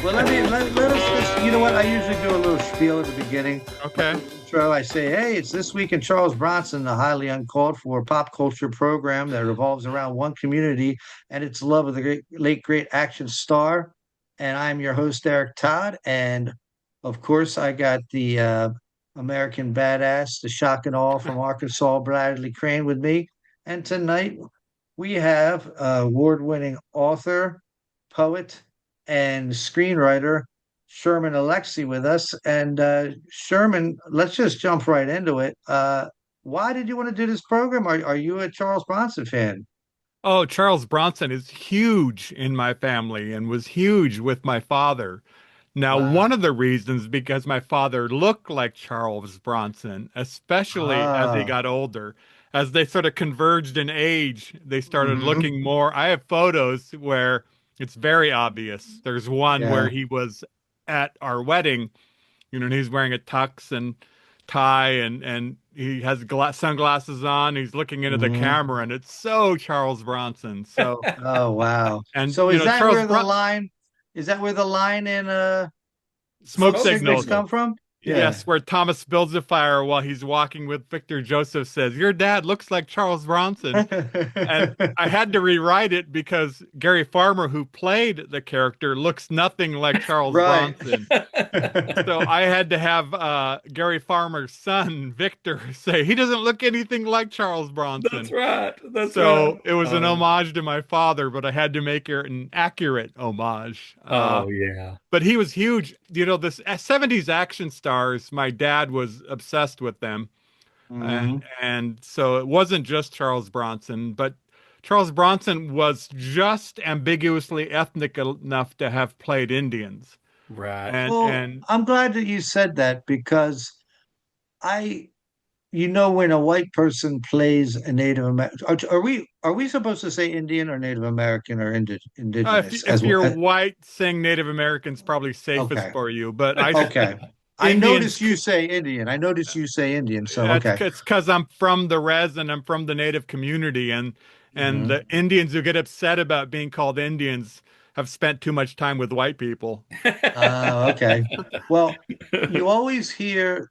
Well, let us just, you know what? I usually do a little spiel at the beginning. My Okay. intro, I say, hey, it's This Week in Charles Bronson, the highly uncalled for pop culture program that revolves around one community and its love of the late great action star. And I'm your host, Eric Todd. And of course, I got the American badass, the shock and awe from Arkansas, Bradley Crane with me. And tonight we have award-winning author, poet, and screenwriter Sherman Alexie with us. And Sherman, let's just jump right into it. Why did you want to do this program? Are you a Charles Bronson fan? Oh, Charles Bronson is huge in my family and was huge with my father. Now, one of Wow. the reasons because my father looked like Charles Bronson, especially as he Ah. got older. As they sort of converged in age, they started Hmm. looking more. I have photos where it's very obvious. There's one where Yeah. he was at our wedding, and he's wearing a tux and tie and he has sunglasses on. He's looking into the Hmm. camera, and it's so Charles Bronson. So, Oh, wow. and So Charles Bronson, is that where the line in smoke Smoke Smoke Signals signals. come signal. from? Yeah. Yes, where Thomas builds a fire while he's walking with Victor. Joseph says, "Your dad looks like Charles Bronson." And I had to rewrite it because Gary Farmer, who played the character, looks nothing like Charles Right. Bronson. So I had to have Gary Farmer's son, Victor, say he doesn't look anything like Charles That's Bronson. right. That's right. So it was an homage to my father, but I had to make it an accurate homage. Oh yeah. But he was huge. This 70s action stars, my dad was obsessed with them. And, Hmm. and so it wasn't just Charles Bronson, but Charles Bronson was just ambiguously ethnic enough to have played Indians. Right. Well, And I'm glad that you said that because I, when a white person plays a Native American, are we supposed to say Indian or Native American or indigenous if as well? you're white, saying Native American's probably safest Okay, for you, but I okay. I Indians, noticed you say Indian. I noticed you say Indian. So it's okay. because I'm from the res and I'm from the Native community, and Hmm. the Indians who get upset about being called Indians have spent too much time with white people. Okay. Well, you always hear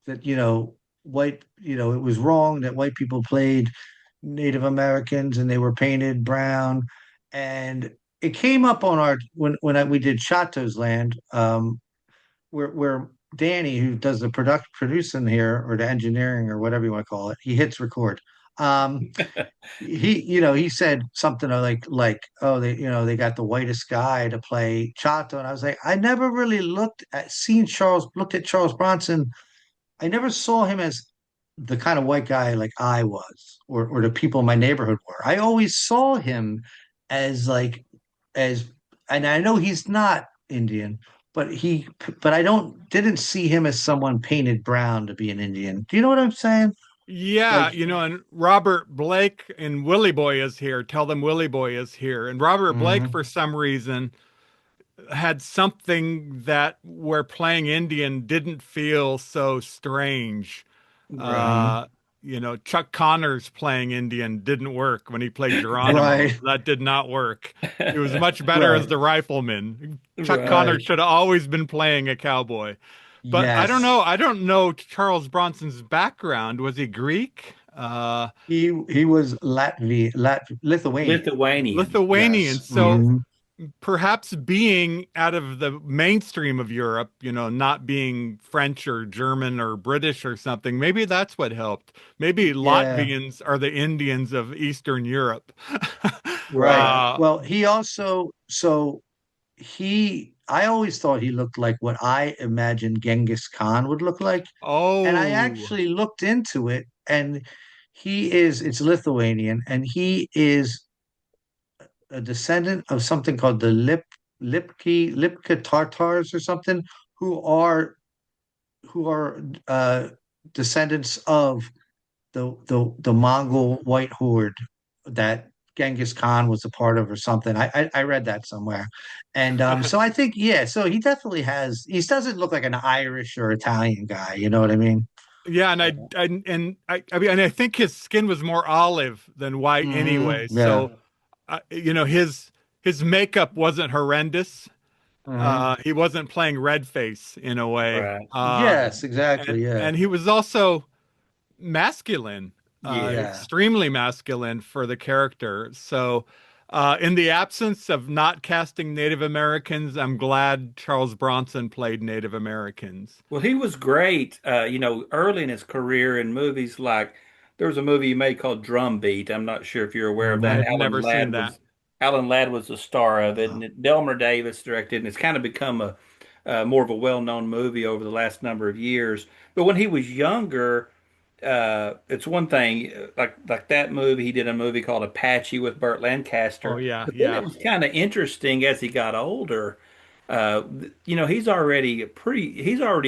that it was wrong that white people played Native Americans and they were painted brown. And it came up on our we did Chato's Land, where Danny, who does the producing here or the engineering or whatever you want to call it, he hits record. Um, he said something oh, they got the whitest guy to play Chato, and I was like, I never really looked at Charles Bronson. I never saw him as the kind of white guy like I was, or the people in my neighborhood were. I always saw him as as, and I know he's not Indian, but I didn't see him as someone painted brown to be an Indian. Do you know what I'm saying? Yeah, Like, and Robert Blake and Willie Boy is here. Tell them Willie Boy is here. And Robert Blake, mhm, for some reason, had something that where playing Indian didn't feel so strange. Right. mhm. Uh, Chuck Connors playing Indian didn't work when he played Geronimo. Right, That did not work. He was much better as right, the rifleman. Chuck Connors right. Right. should have always been playing a cowboy. But I don't Yes. know. I don't know Charles Bronson's background. Was he Greek? He was Lithuanian. Lithuanian. Lithuanian. Yes. So Hmm. perhaps being out of the mainstream of Europe, not being French or German or British or something, maybe that's what helped. Maybe Yeah. Latvians are the Indians of Eastern Europe. Right. Right. uh, Well, I always thought he looked like what I imagined Genghis Khan would look like. And I oh, actually looked into it, and it's Lithuanian, and he is a descendant of something called the Lipka Tartars or something, who are who are descendants of the Mongol white horde that Genghis Khan was a part of or something. I read that somewhere. And so I think, yeah, so he doesn't look like an Irish or Italian guy, you know what I mean? yeah, and I mean, and I think his skin was more olive than white Hmm. anyway. Yeah. So, his his makeup wasn't horrendous. Hmm. He wasn't playing red face in a way. Right. Yes, exactly. Yeah. And he was also masculine, Yes. Yeah. extremely masculine for the character. So, in the absence of not casting Native Americans, I'm glad Charles Bronson played Native Americans. Well, he was great, early in his career in movies like there was a movie he made called Drumbeat. I'm not sure if you're aware of I that. Hmm. have never seen that. Alan Ladd was the star of it, Uh, and Delmer Davis directed, and it's kind of become a more of a well-known movie over the last number of years. But when he was younger, it's one thing like that movie. He did a movie called Apache with Burt Oh Lancaster. yeah, But then it yeah, was kind of interesting as he got older. He's already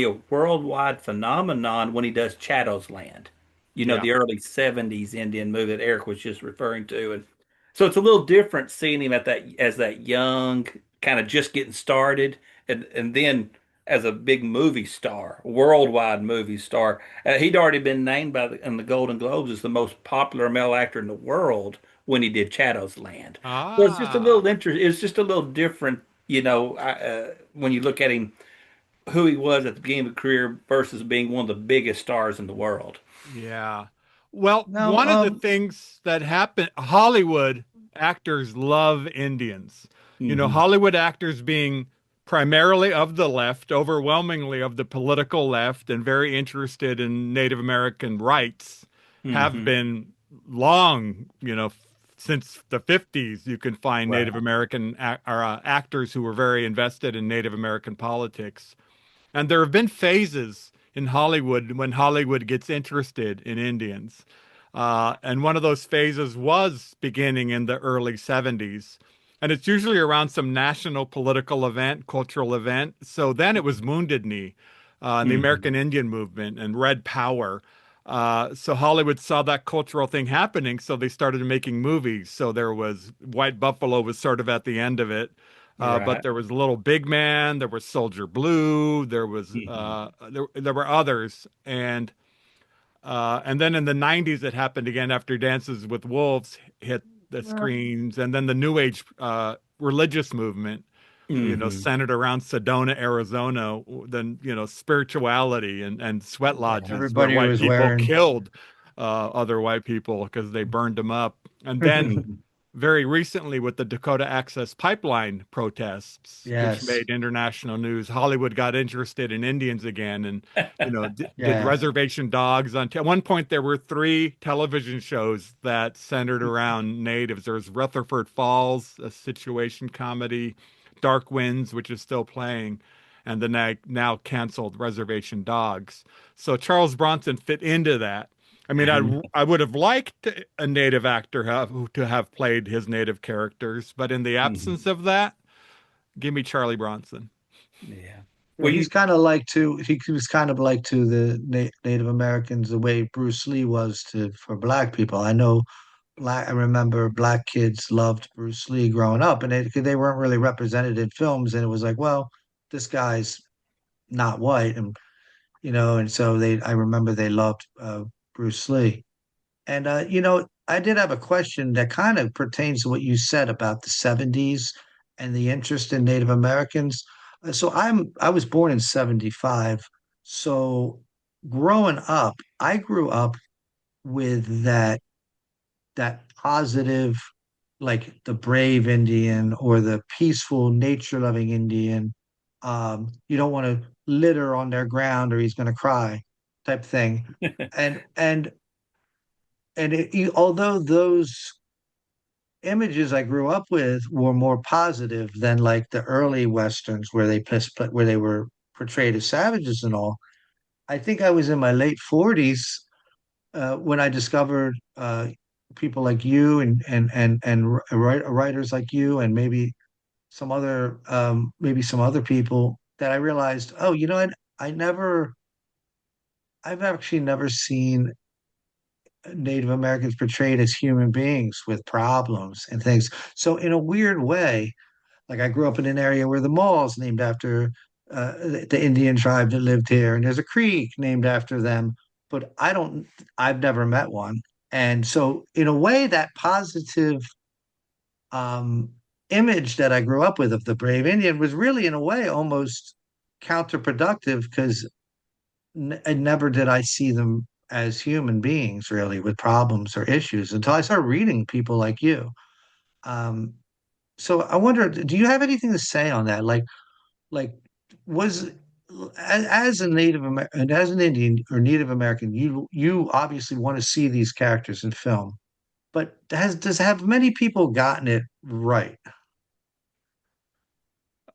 a worldwide phenomenon when he does Shadow's Land. yeah. The early 70s Indian movie that Eric was just referring to. And so it's a little different seeing him at that as that young, kind of just getting started, and then as a big movie star, worldwide movie star. He'd already been named in the Golden Globes as the most popular male actor in the world when he did Shadow's Land. So it's just a little Ah, interesting. It's just a little different, when you look at him, who he was at the beginning of his career versus being one of the biggest stars in the world. yeah. Well, no, one of the things that happened, Hollywood actors love Indians. Hmm. Hollywood actors being primarily of the left, overwhelmingly of the political left, and very interested in Native American rights, have Hmm. been long, since the 50s. You can find Native Right. American actors who were very invested in Native American politics. And there have been phases in Hollywood when Hollywood gets interested in Indians. And one of those phases was beginning in the early 70s. And it's usually around some national political event, cultural event. So then it was Wounded Knee, and the Hmm. American Indian movement and Red Power. So Hollywood saw that cultural thing happening, so they started making movies. So there was White Buffalo was sort of at the end of it. But Right. there was Little Big Man, there was Soldier Blue, Hmm. there were others, and then in the 90s it happened again after Dances with Wolves hit the screens, and then the New Age religious movement, Hmm. centered around Sedona, Arizona, then spirituality and sweat lodges where everybody white was people wearing. killed other white people because they burned them up, and then very recently with the Dakota Access Pipeline protests, which Yes. made international news, Hollywood got interested in Indians again, and did Yeah. reservation dogs at one point there were three television shows that centered around natives. There was Rutherford Falls, a situation comedy, Dark Winds, which is still playing, and the now canceled Reservation Dogs. So Charles Bronson fit into that. I mean, I would have liked a native actor to have played his native characters, but in the absence Hmm. of that, give me Charlie Bronson. Yeah. Yeah, Well, he's kind of like to he was kind of like to the Native Americans the way Bruce Lee was to for black people. I remember black kids loved Bruce Lee growing up, and they weren't really represented in films, and it was like, well, this guy's not white, and so I remember they loved Bruce Lee. And I did have a question that kind of pertains to what you said about the 70s and the interest in Native Americans. So I was born in 75. So growing up, I grew up with that positive, like the brave Indian or the peaceful, nature-loving Indian. You don't want to litter on their ground or he's going to cry, type thing. And although those images I grew up with were more positive than like the early westerns where they were portrayed as savages and all, I think I was in my late 40s when I discovered people like you and writers like you and maybe some other people that I realized, oh, I never I've actually never seen Native Americans portrayed as human beings with problems and things. So in a weird way, like I grew up in an area where the mall is named after the Indian tribe that lived here, and there's a creek named after them, but I've never met one. And so in a way, that positive um, image that I grew up with of the brave Indian was really, in a way, almost counterproductive because never did I see them as human beings, really, with problems or issues until I started reading people like you. Um, so I wonder, do you have anything to say on that? Like was as a Native American, as an Indian or Native American, you obviously want to see these characters in film, but does have many people gotten it right?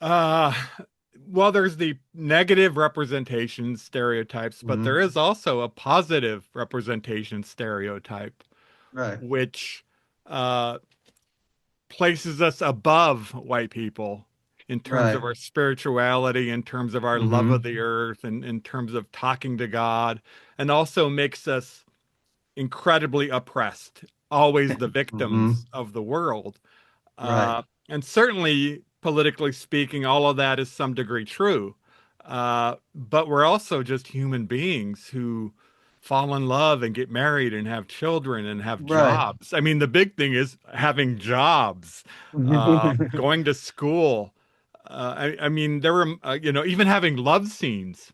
Uh, well, there's the negative representation stereotypes, but there Hmm. is also a positive representation stereotype, Right, which uh, places us above white people in terms of right. our spirituality, in terms of our love of Hmm. the earth, and in terms of talking to God, and also makes us incredibly oppressed, always the Hmm. victims of the world. Right, And certainly, politically speaking, all of that is some degree true. But we're also just human beings who fall in love and get married and have children and have right. jobs. I mean, the big thing is having jobs, going to school. I mean, there were, even having love scenes.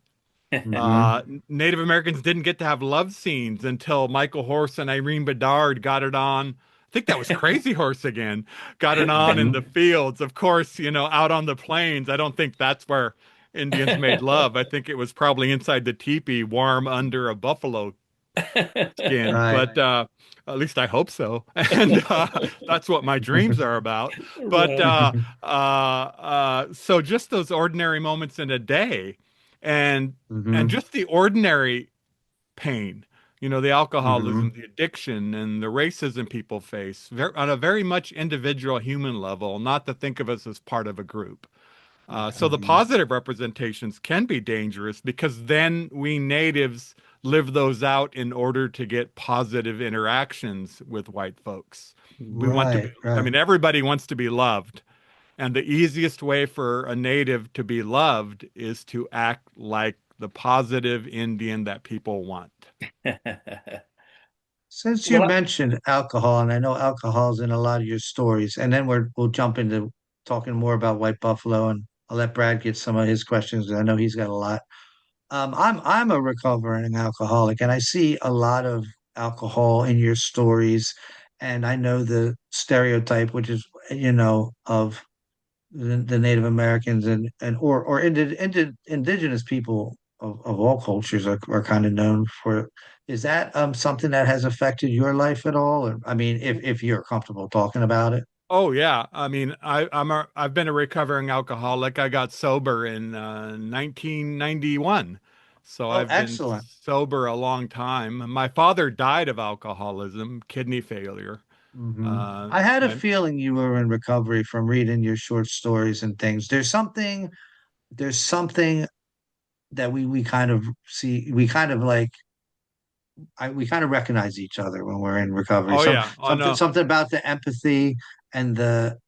Hmm. Native Americans didn't get to have love scenes until Michael Horse and Irene Bedard got it on. I think that was Crazy Horse again. Got it on in the Hmm. fields. Of course, out on the plains. I don't think that's where Indians made love. I think it was probably inside the teepee, warm under a buffalo skin. Right. But at least I hope so. And that's what my dreams are about. But Right. so just those ordinary moments in a day, and Hmm. just the ordinary pain, the alcoholism, Hmm. the addiction, and the racism people face on a very much individual human level, not to think of us as part of a group. So the Hmm. positive representations can be dangerous because then we natives live those out in order to get positive interactions with white folks. We want to be, Right, I right. mean, everybody wants to be loved. And the easiest way for a native to be loved is to act like the positive Indian that people want. Since you Well, mentioned alcohol, and I know alcohol's in a lot of your stories, and then we'll jump into talking more about White Buffalo, and I'll let Brad get some of his questions 'cause I know he's got a lot. I'm a recovering alcoholic, and I see a lot of alcohol in your stories, and I know the stereotype, which is of the Native Americans and or indigenous people of all cultures are kind of known for. Is that something that has affected your life at all? Or, I mean, if you're comfortable talking about it. Oh yeah, I mean, I've been a recovering alcoholic. I got sober in 1991, so Oh, I've been excellent. sober a long time. My father died of alcoholism, kidney failure. Hmm. Uh, I had a my, feeling you were in recovery from reading your short stories and things. There's something that we kind of see, we kind of like we kind of recognize each other when we're in recovery. oh yeah, oh no, Something about the empathy and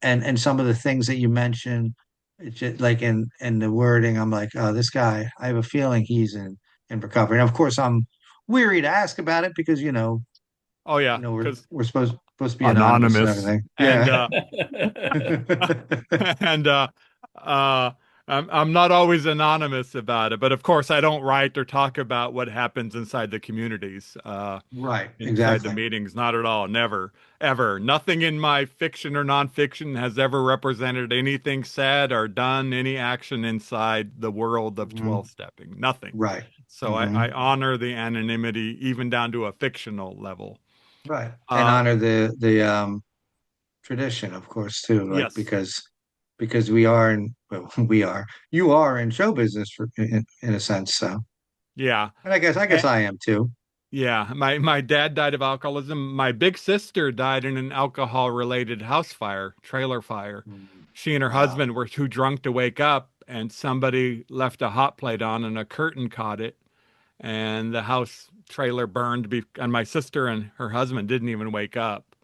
and some of the things that you mentioned. It's just like in the wording, I'm like, oh, this guy. I have a feeling he's in recovery. And of course, I'm weary to ask about it because oh yeah, because we're supposed to be anonymous and anonymous everything. and Yeah. and uh I'm not always anonymous about it, but of course I don't write or talk about what happens inside the communities, Right. inside the Exactly. meetings. Not at all. Never, ever. Nothing in my fiction or nonfiction has ever represented anything said or done, any action inside the world of Hmm. 12 stepping. Nothing. Right. So Hmm. I honor the anonymity even down to a fictional level. Right. And Uh, honor the tradition, of course, too, like yes. because we are in well, we are you are in show business in a sense. So, Yeah. and I guess I am too. Yeah, my dad died of alcoholism. My big sister died in an alcohol-related house fire, trailer fire. Mm. She and her Wow. husband were too drunk to wake up, and somebody left a hot plate on, and a curtain caught it, and the house trailer burned. And my sister and her husband didn't even wake up.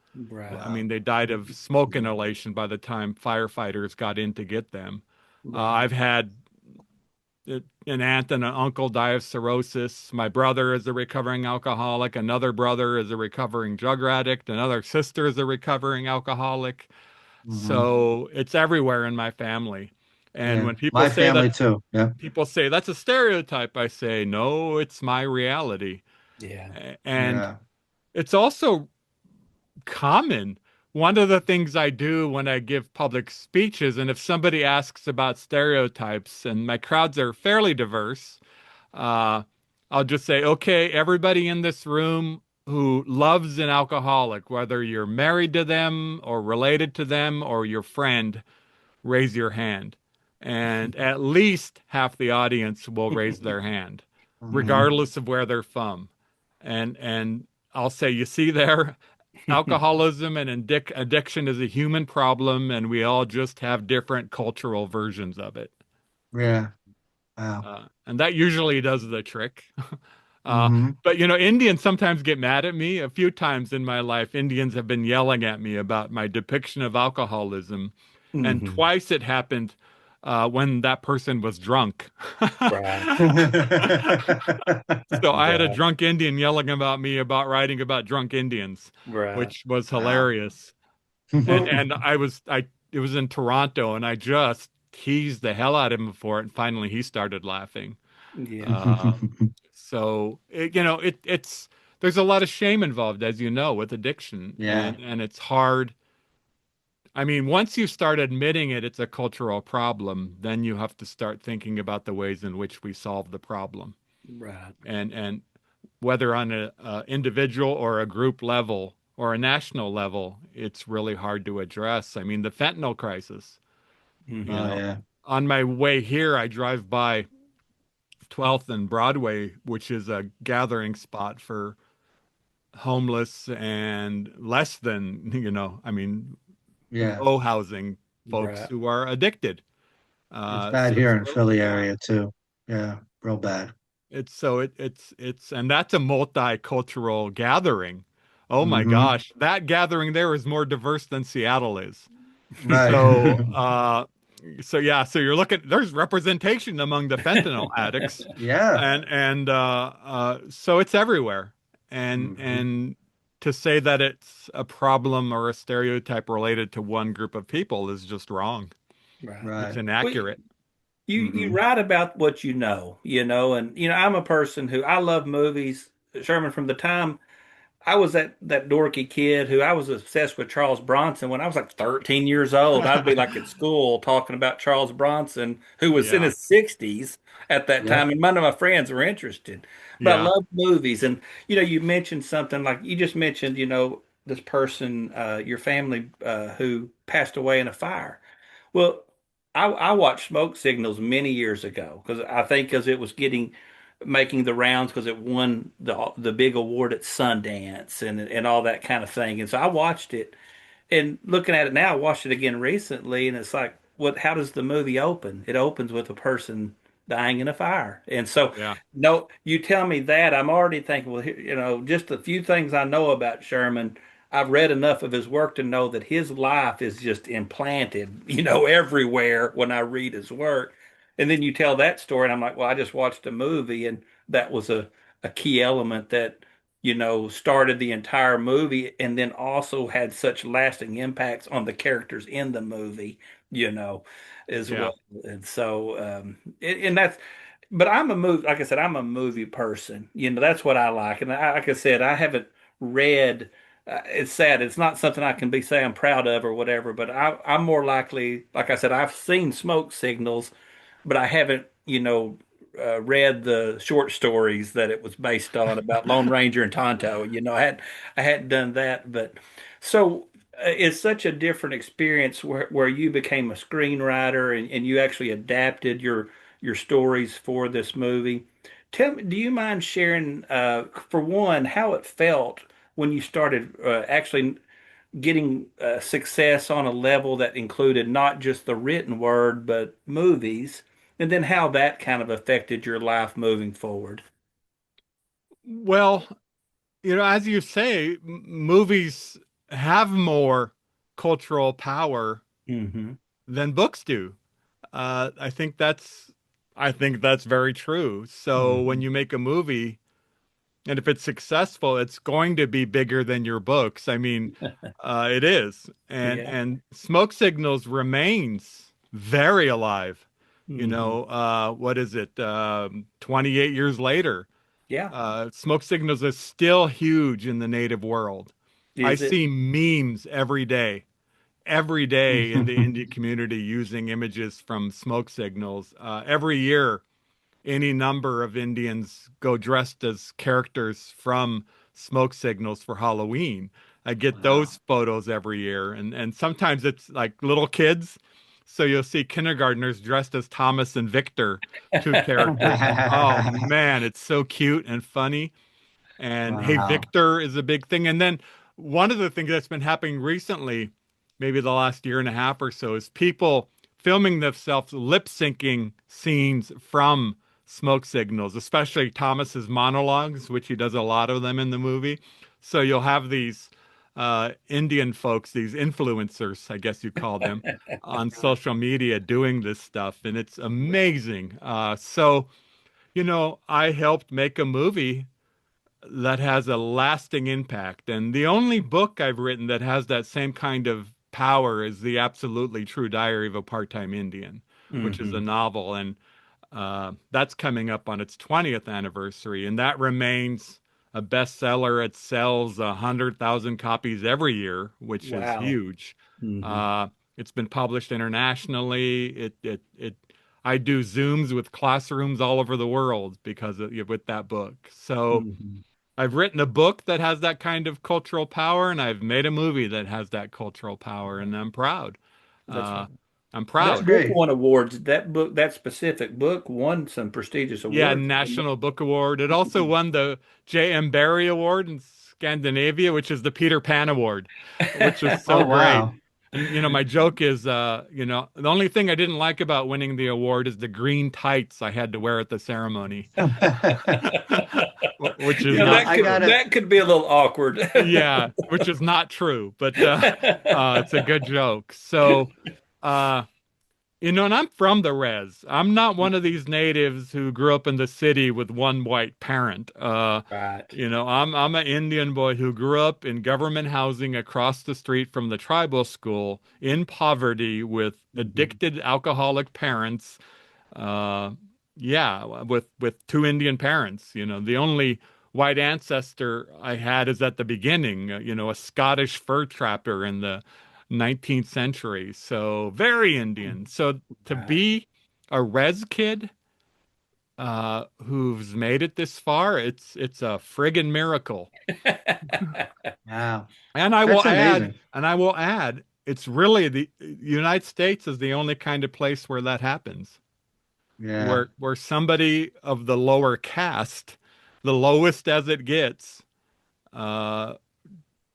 I right, Wow. mean, they died of smoke inhalation by the time firefighters got in to get them. right. I've had an aunt and an uncle die of cirrhosis. My brother is a recovering alcoholic. Another brother is a recovering drug addict. Another sister is a recovering alcoholic. Hmm. So it's everywhere in my family. And Yeah. when people My say that, family too. Yeah. people say that's a stereotype, I say, no, it's my reality. Yeah. And Yeah. it's also common. One of the things I do when I give public speeches, and if somebody asks about stereotypes, and my crowds are fairly diverse, uh, I'll just say, okay, everybody in this room who loves an alcoholic, whether you're married to them or related to them or your friend, raise your hand. And at least half the audience will raise their hand, Hmm. regardless of where they're from. And I'll say, you see there, alcoholism and addiction is a human problem, and we all just have different cultural versions of it. Yeah. Wow. And that usually does the trick. Uh, Hmm. but Indians sometimes get mad at me. A few times in my life, Indians have been yelling at me about my depiction of alcoholism, and Hmm. twice it happened when that person was drunk. Right. So I had a Right. drunk Indian yelling about me about writing about drunk Indians, Right. which was Wow. hilarious. And Well, and I it was in Toronto, and I just teased the hell out of him for it, and finally he started laughing. yeah. Uh, so it's there's a lot of shame involved, as you know, with addiction, Yeah. and it's hard. I mean, once you start admitting it, it's a cultural problem, then you have to start thinking about the ways in which we solve the problem. Right. And whether on a individual or a group level or a national level, it's really hard to address. I mean, the fentanyl crisis, you Oh Hmm. know, yeah. on my way here, I drive by 12th and Broadway, which is a gathering spot for homeless and less than, I mean, Yeah. low housing folks Right. who are addicted. It's bad So here it's in really, Philly yeah, area too. Yeah. Real bad. and that's a multicultural gathering. Oh my Hmm. gosh, that gathering there is more diverse than Seattle is. Right. So, so yeah, so you're looking, there's representation among the fentanyl addicts, Yeah. and so it's everywhere. Hmm. And to say that it's a problem or a stereotype related to one group of people is just wrong. Right. It's Right. Well, inaccurate. you Hmm. write about what and I'm a person who I love movies. Sherman, from the time I was that dorky kid who I was obsessed with Charles Bronson when I was like 13 years old. I'd be like at school talking about Charles Bronson, who was in Yeah, his 60s at that time, Yep. and none of my friends were interested. But I yeah, love movies, and you mentioned something like you just mentioned, this person, your family, who passed away in a fire. Well, I watched Smoke Signals many years ago because I think because it was making the rounds because it won the big award at Sundance and all that kind of thing. And so I watched it, and looking at it now, I watched it again recently, and it's like, what? How does the movie open? It opens with a person dying in a fire, and so yeah, no, you tell me that, I'm already thinking, well, just a few things I know about Sherman. I've read enough of his work to know that his life is just implanted, everywhere when I read his work. And then you tell that story, and I'm like, well, I just watched a movie, and that was a key element that started the entire movie and then also had such lasting impacts on the characters in the movie, you know, as yeah, well. And so, and that's, but I'm a movie, like I said, I'm a movie person. That's what I like. And like I said, I haven't read, it's sad. It's not something I can say I'm proud of or whatever, but I'm more likely, like I said, I've seen Smoke Signals, but I haven't, read the short stories that it was based on about Lone Ranger and Tonto. I hadn't done that, but so it's such a different experience where you became a screenwriter and you actually adapted your stories for this movie. Tell me, do you mind sharing, for one, how it felt when you started actually getting success on a level that included not just the written word, but movies, and then how that kind of affected your life moving forward? well, as you say, movies have more cultural power Hmm. than books do. Uh, I think that's I think that's very true. So when Hmm. you make a movie, And if it's successful, it's going to be bigger than your books. I mean, it is. Yeah. And Smoke Signals remains very alive. Hmm. What is it? 28 years later, Yeah. Smoke Signals is still huge in the native world. I Is it? see memes every day in the Indian community using images from Smoke Signals. Every year, any number of Indians go dressed as characters from Smoke Signals for Halloween. I get Wow. those photos every year, and sometimes it's like little kids. So you'll see kindergartners dressed as Thomas and Victor, two characters, and oh man, it's so cute and funny. And Hey Wow. Victor is a big thing. And then one of the things that's been happening recently, maybe the last year and a half or so, is people filming themselves lip syncing scenes from Smoke Signals, especially Thomas's monologues, which he does a lot of them in the movie. So you'll have these Indian folks, these influencers, I guess you call them, on social media doing this stuff, and it's amazing. I helped make a movie that has a lasting impact. And the only book I've written that has that same kind of power is The Absolutely True Diary of a Part-Time Indian, which is a Hmm. novel. And that's coming up on its 20th anniversary. And that remains a bestseller. It sells 100,000 copies every year, which is Wow. huge. Hmm. Uh, it's been published internationally. I do Zooms with classrooms all over the world with that book. So Hmm. I've written a book that has that kind of cultural power, and I've made a movie that has that cultural power, and I'm proud. That's Uh, right. I'm That's proud. That book great. won awards. That book, that specific book, won some prestigious Yeah, awards. National Book Award. It also won the J.M. Barrie Award in Scandinavia, which is the Peter Pan Award, which is so Oh, great. wow. And my joke is, the only thing I didn't like about winning the award is the green tights I had to wear at the ceremony, which is You know, not that I could true. gotta. that could be a little awkward. Yeah, which is not true, but it's a good joke. So, uh, and I'm from the res. I'm not one of these natives who grew up in the city with one white parent. Right. I'm an Indian boy who grew up in government housing across the street from the tribal school in poverty with Hmm. addicted alcoholic parents. Uh, yeah, with two Indian parents. The only white ancestor I had is at the beginning. A Scottish fur trapper in the 19th century. So very Indian. So to Right. be a res kid who's made it this far, it's a friggin' miracle. Wow. And I will That's add, amazing. and I will add, it's really the United States is the only kind of place where that happens. Yeah. Where somebody of the lower caste, the lowest as it gets, uh,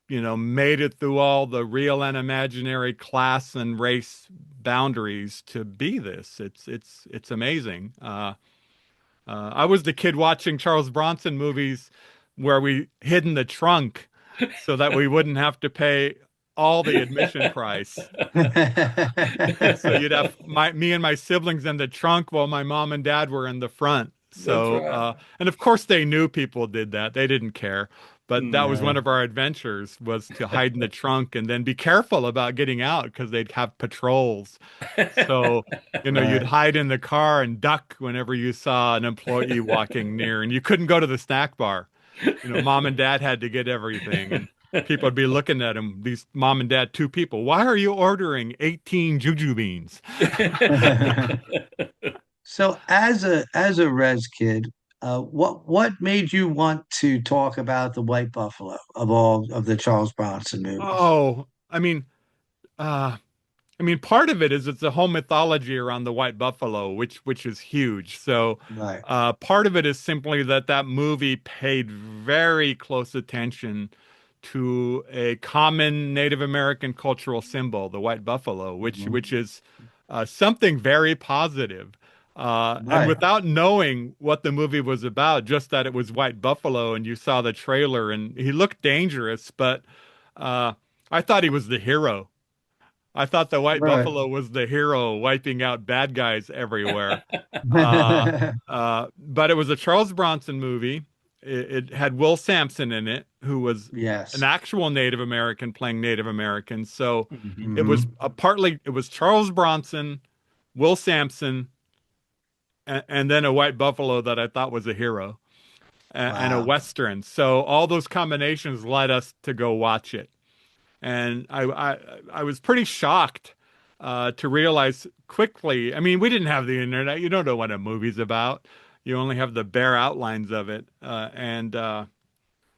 made it through all the real and imaginary class and race boundaries to be this. It's amazing. I was the kid watching Charles Bronson movies where we hid in the trunk so that we wouldn't have to pay all the admission price. So you'd have me and my siblings in the trunk while my mom and dad were in the front. That's right. And of course they knew people did that. They didn't care. But that was Hmm. one Yeah. of our adventures was to hide in the trunk and then be careful about getting out because they'd have patrols. So, you'd Right. hide in the car and duck whenever you saw an employee walking near and you couldn't go to the snack bar. Mom and dad had to get everything, and people would be looking at him, these mom and dad, two people. Why are you ordering 18 juju beans? So as a res kid, what made you want to talk about the White Buffalo of all of the Charles Bronson movies? Oh, uh, part of it is it's a whole mythology around the white buffalo, which is huge. So, Right. part of it is simply that movie paid very close attention to a common Native American cultural symbol, the white buffalo, Mhm. which is something very positive. And Right. without knowing what the movie was about, just that it was white buffalo, and you saw the trailer, and he looked dangerous, but uh, I thought he was the hero. I thought the White Right. Buffalo was the hero wiping out bad guys everywhere. Uh, but it was a Charles Bronson movie. it had Will Sampson in it, who was an Yes. actual Native American playing Native Americans. So Hmm. it was Hmm. it was Charles Bronson, Will Sampson, and then a white buffalo that I thought was a hero, and a Wow. Western. So all those combinations led us to go watch it. And I was pretty shocked to realize quickly. I mean, we didn't have the internet. You don't know what a movie's about. You only have the bare outlines of it. And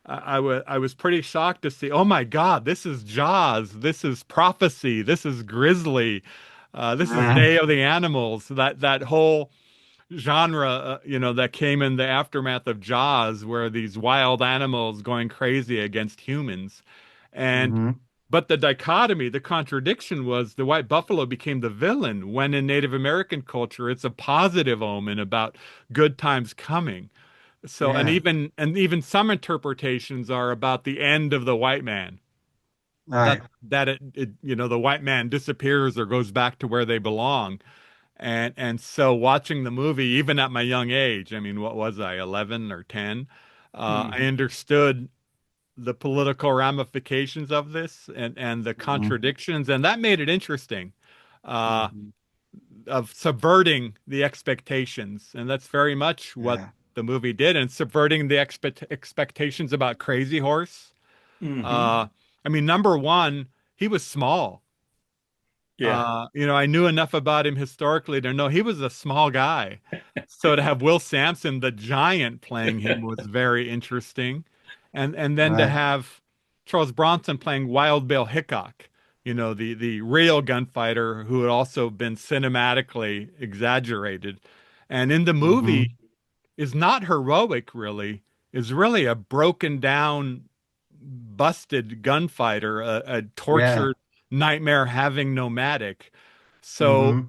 I was pretty shocked to see, oh my God, this is Jaws. This is Prophecy. This is Grizzly. This is Uh, Day of the Animals. That whole genre, that came in the aftermath of Jaws, where these wild animals going crazy against humans. And hmm. but the dichotomy, the contradiction was the white buffalo became the villain when in Native American culture it's a positive omen about good times coming. So Yeah. and even some interpretations are about the end of the white man. All That right. the white man disappears or goes back to where they belong. And so watching the movie, even at my young age, I mean, what was I, 11 or 10? I Hmm. understood the political ramifications of this and the Hmm. contradictions, and that made it interesting, uh, Hmm. of subverting the expectations, and that's very much what Yeah. the movie did, and subverting the expectations about Crazy Horse. Hmm. Uh, I mean, number one, he was small. Yeah. I knew enough about him historically to know he was a small guy. So to have Will Sampson, the giant, playing him was very interesting. And All then to right. have Charles Bronson playing Wild Bill Hickok, the real gunfighter who had also been cinematically exaggerated. And in the Hmm. movie is not heroic really, is really a broken down, busted gunfighter, a Yeah. tortured nightmare having nomadic. So, Hmm.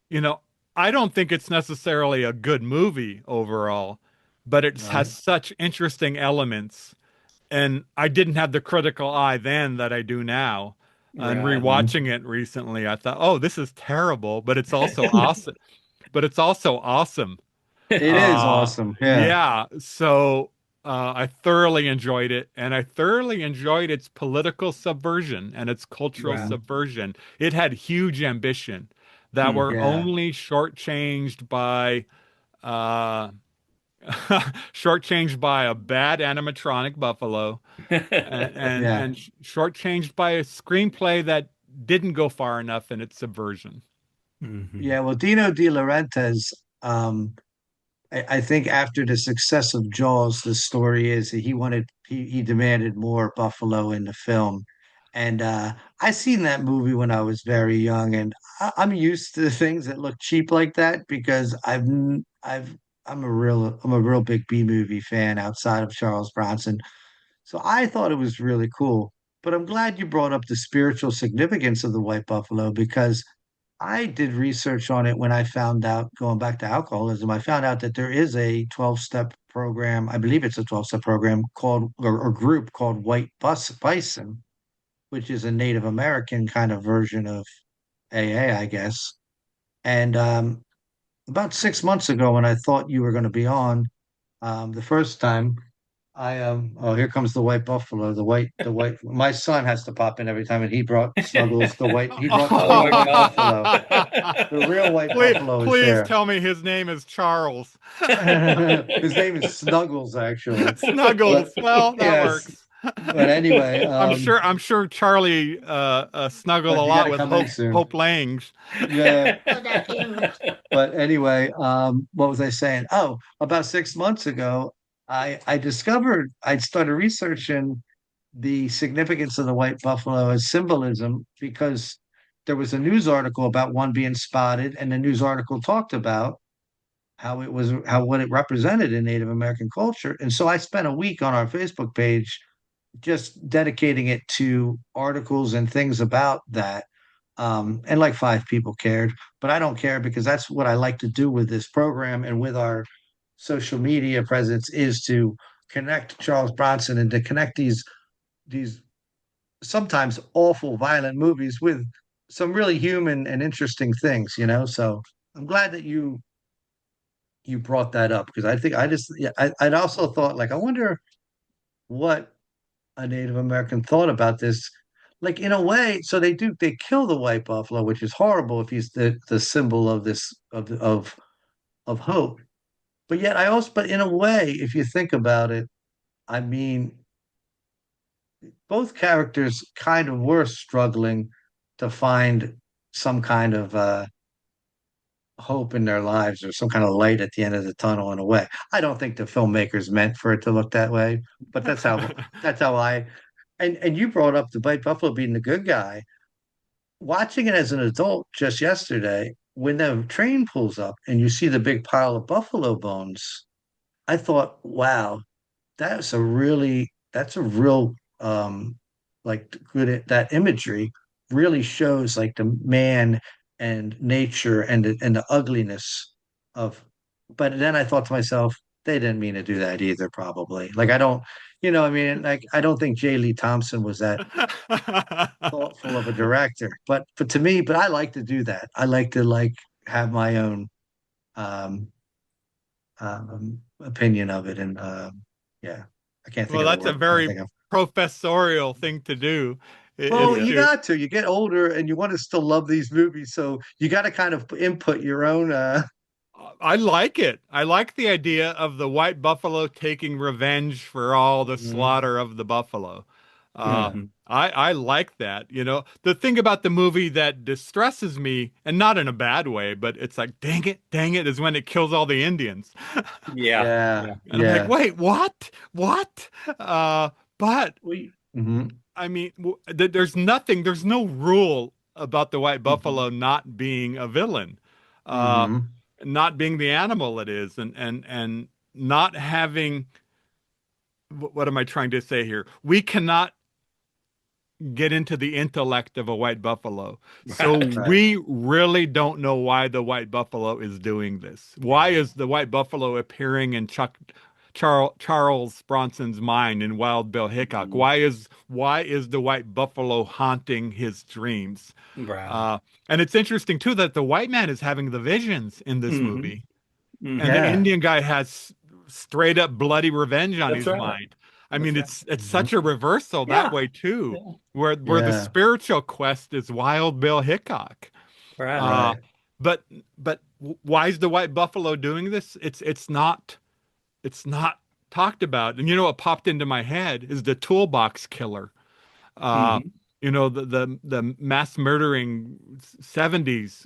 you know, I don't think it's necessarily a good movie overall, but it has Right. such interesting elements. And I didn't have the critical eye then that I do now. And Right. rewatching it recently, I thought, oh, this is terrible, but it's also awesome. But it's also awesome. It is awesome. Yeah. Yeah, so I thoroughly enjoyed it, and I thoroughly enjoyed its political subversion and its cultural Right. Hmm. subversion. It had huge ambition that Hmm. were Yeah. only shortchanged by uh, shortchanged by a bad animatronic buffalo, Yeah. and shortchanged by a screenplay that didn't go far enough in its subversion. Hmm. Yeah. Well, Dino De Laurentiis, um, I think after the success of Jaws, the story is that he demanded more buffalo in the film. And I seen that movie when I was very young, and I'm used to things that look cheap like that because I'm a real big B movie fan outside of Charles Bronson. So I thought it was really cool. But I'm glad you brought up the spiritual significance of the white buffalo because I did research on it when I found out, going back to alcoholism, I found out that there is a 12-step program. I believe it's a 12-step program called, or group called Bison, which is a Native American kind of version of AA, I guess. And about 6 months ago, when I thought you were going to be on the first time, oh, here comes the white buffalo. The white. My son has to pop in every time, and he brought Snuggles, the white. He brought the Oh real my white God. buffalo. The real white Please, buffalo is please here. tell me his name is Charles. His name is Snuggles, actually. But Snuggles. Well, that yes, works. but anyway, I'm sure Charlie snuggled a but you got lot to with come in soon. Hope Lange. Yeah. But anyway, what was I saying? Oh, about 6 months ago, I discovered I'd started researching the significance of the white buffalo as symbolism because there was a news article about one being spotted, and the news article talked about how what it represented in Native American culture. And so I spent a week on our Facebook page just dedicating it to articles and things about that. And like five people cared, but I don't care because that's what I like to do with this program and with our social media presence is to connect Charles Bronson and to connect these sometimes awful violent movies with some really human and interesting things, you know. So I'm glad that you brought that up because I think I just yeah, I'd also thought like I wonder what a Native American thought about this. Like in a way, so they kill the white buffalo, which is horrible if he's the symbol of this of hope. But yet I also but in a way, if you think about it, I mean, both characters kind of were struggling to find some kind of hope in their lives or some kind of light at the end of the tunnel in a way. I don't think the filmmakers meant for it to look that way, but that's how I and you brought up the White Buffalo being the good guy. Watching it as an adult just yesterday, when the train pulls up and you see the big pile of buffalo bones, I thought, wow, that's a real like good that imagery really shows like the man and nature and the ugliness of but then I thought to myself, they didn't mean to do that either, probably. Like I don't, I mean, like I don't think J. Lee Thompson was that thoughtful of a director. But to me, but I like to do that. I like to like have my own um opinion of it. And yeah, I can't think Well, of the that's a word. I'm trying to very think of. professorial thing to do, is Well, Yeah. you to got to. You get older and you want to still love these movies, so you got to kind of input your own. I like it. I like the idea of the white buffalo taking revenge for all the Mhm. slaughter of the buffalo. Uh, Yeah. Hmm. I like that. The thing about the movie that distresses me, and not in a bad way, but it's like, dang it, is when it kills all the Indians. Yeah. Yeah. Yeah. And I'm like, Yeah. wait, what? What? But Mhm. I mean, there's no rule about the white Mhm. buffalo not being a villain, uh, Mhm. not being the animal it is, and not having. What am I trying to say here? We cannot get into the intellect of a white buffalo. So Right. Right. we really don't know why the white buffalo is doing this. Why Yeah. is the white buffalo appearing in Charles Bronson's mind in Wild Bill Hickok? Mhm. Why is the white buffalo haunting his dreams? Right. Uh, and it's interesting too that the white man is having the visions in this Hmm. movie, and the Hmm. Yeah. Indian guy has straight up bloody revenge on That's his right. mind. I mean, That's right. it's Mhm. such a reversal that Yeah. way too, Yeah. where the Yeah. spiritual quest is Wild Bill Hickok. Right. Uh, Right. but why is the white buffalo doing this? It's not talked about. And what popped into my head is the toolbox killer. Uh, Hmm. the mass murdering 70s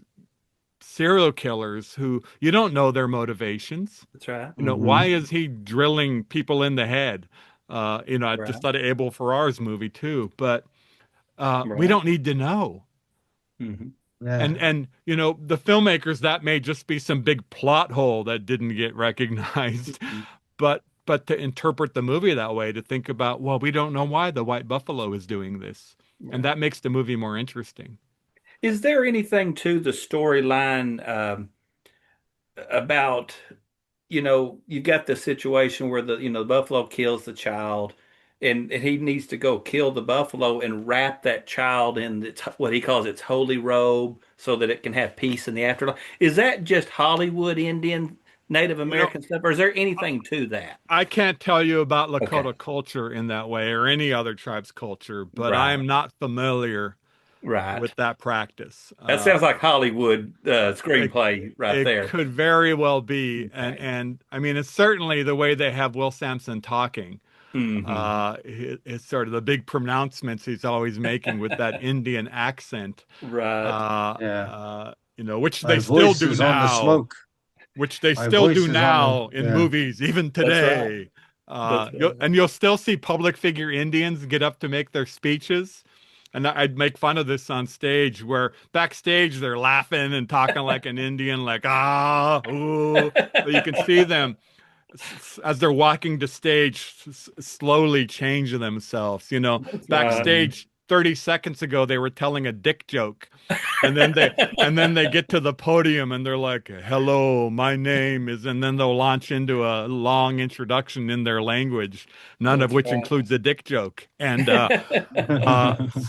serial killers who you don't know their motivations. That's right. Why Mhm. is he drilling people in the head? I just Right. thought of Abel Ferrara's movie too, but we Right. don't need to know. Hmm. And Yeah. and the filmmakers, that may just be some big plot hole that didn't get recognized, Hmm. but to interpret the movie that way, to think about, well, we don't know why the white buffalo is doing this, and Right. that makes the movie more interesting. Is there anything to the storyline about, you've got the situation where the buffalo kills the child, and he needs to go kill the buffalo and wrap that child in what he calls its holy robe so that it can have peace in the afterlife. Is that just Hollywood Indian Native You know, American stuff, or is there I anything to that? I can't tell you about Okay. Lakota culture in that way or any other tribe's culture, but I Right. am not familiar Right. with that practice. That sounds like Hollywood It, screenplay right it there. could very well be, and Okay. I mean, it's certainly the way they have Will Sampson talking. Hmm. It's sort of the big pronouncements he's always making with that Indian accent, Right. Yeah. which My they still voice do is on the now, smoke. which they My still voice do is on the now in yeah. movies, even That's right. today. That's right. You'll still see public figure Indians get up to make their speeches. And I'd make fun of this on stage, where backstage they're laughing and talking like an Indian, like, ooh. But you can see them as they're walking to stage slowly change themselves. That's right. Mhm. Backstage 30 seconds ago they were telling a dick joke, and then they get to the podium and they're like, "Hello, my name is," and then they'll launch into a long introduction in their language, none of That's which right. includes a dick joke. And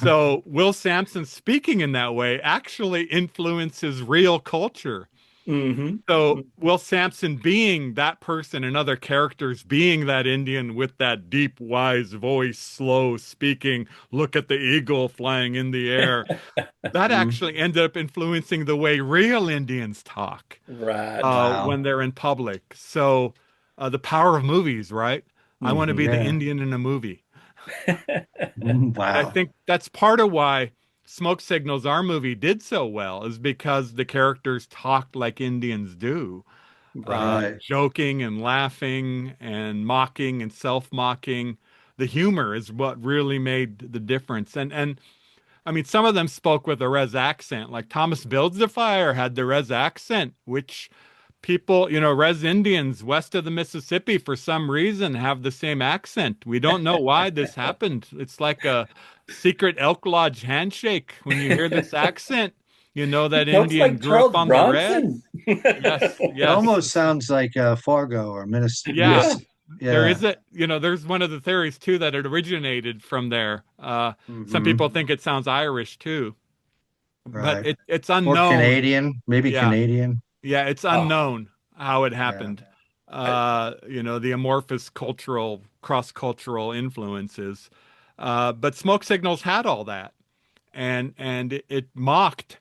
so Will Sampson speaking in that way actually influences real culture. Mm-hmm. So Will Sampson being that person and other characters being that Indian with that deep, wise voice, slow speaking, look at the eagle flying in the air, that Mhm. actually ended up influencing the way real Indians talk Right. Wow. when they're in public. So the power of movies, right? I want to be Hmm. the Yeah. Indian in a movie. And I Wow. think that's part of why Smoke Signals, our movie, did so well, is because the characters talked like Indians do, Right. Right. joking and laughing and mocking and self-mocking. The humor is what really made the difference. And I mean, some of them spoke with a res accent, like Thomas Builds the Fire had the res accent, which people, res Indians west of the Mississippi for some reason have the same accent. We don't know why this happened. It's like a secret Elk Lodge handshake. When you hear this accent, you know that Looks Indian like grew up Charles on the res. Bronson. Yes, It yes. almost sounds like Fargo or Yeah, Yeah. there Yeah. is there's one of the theories too that it originated from there. Some people Hmm. think it sounds Irish too, but Right. it's Or unknown. Canadian, maybe Yeah, Canadian. yeah, it's Oh, unknown how it Yeah. happened. I, The amorphous cultural, cross-cultural influences. But Smoke Signals had all that, and it mocked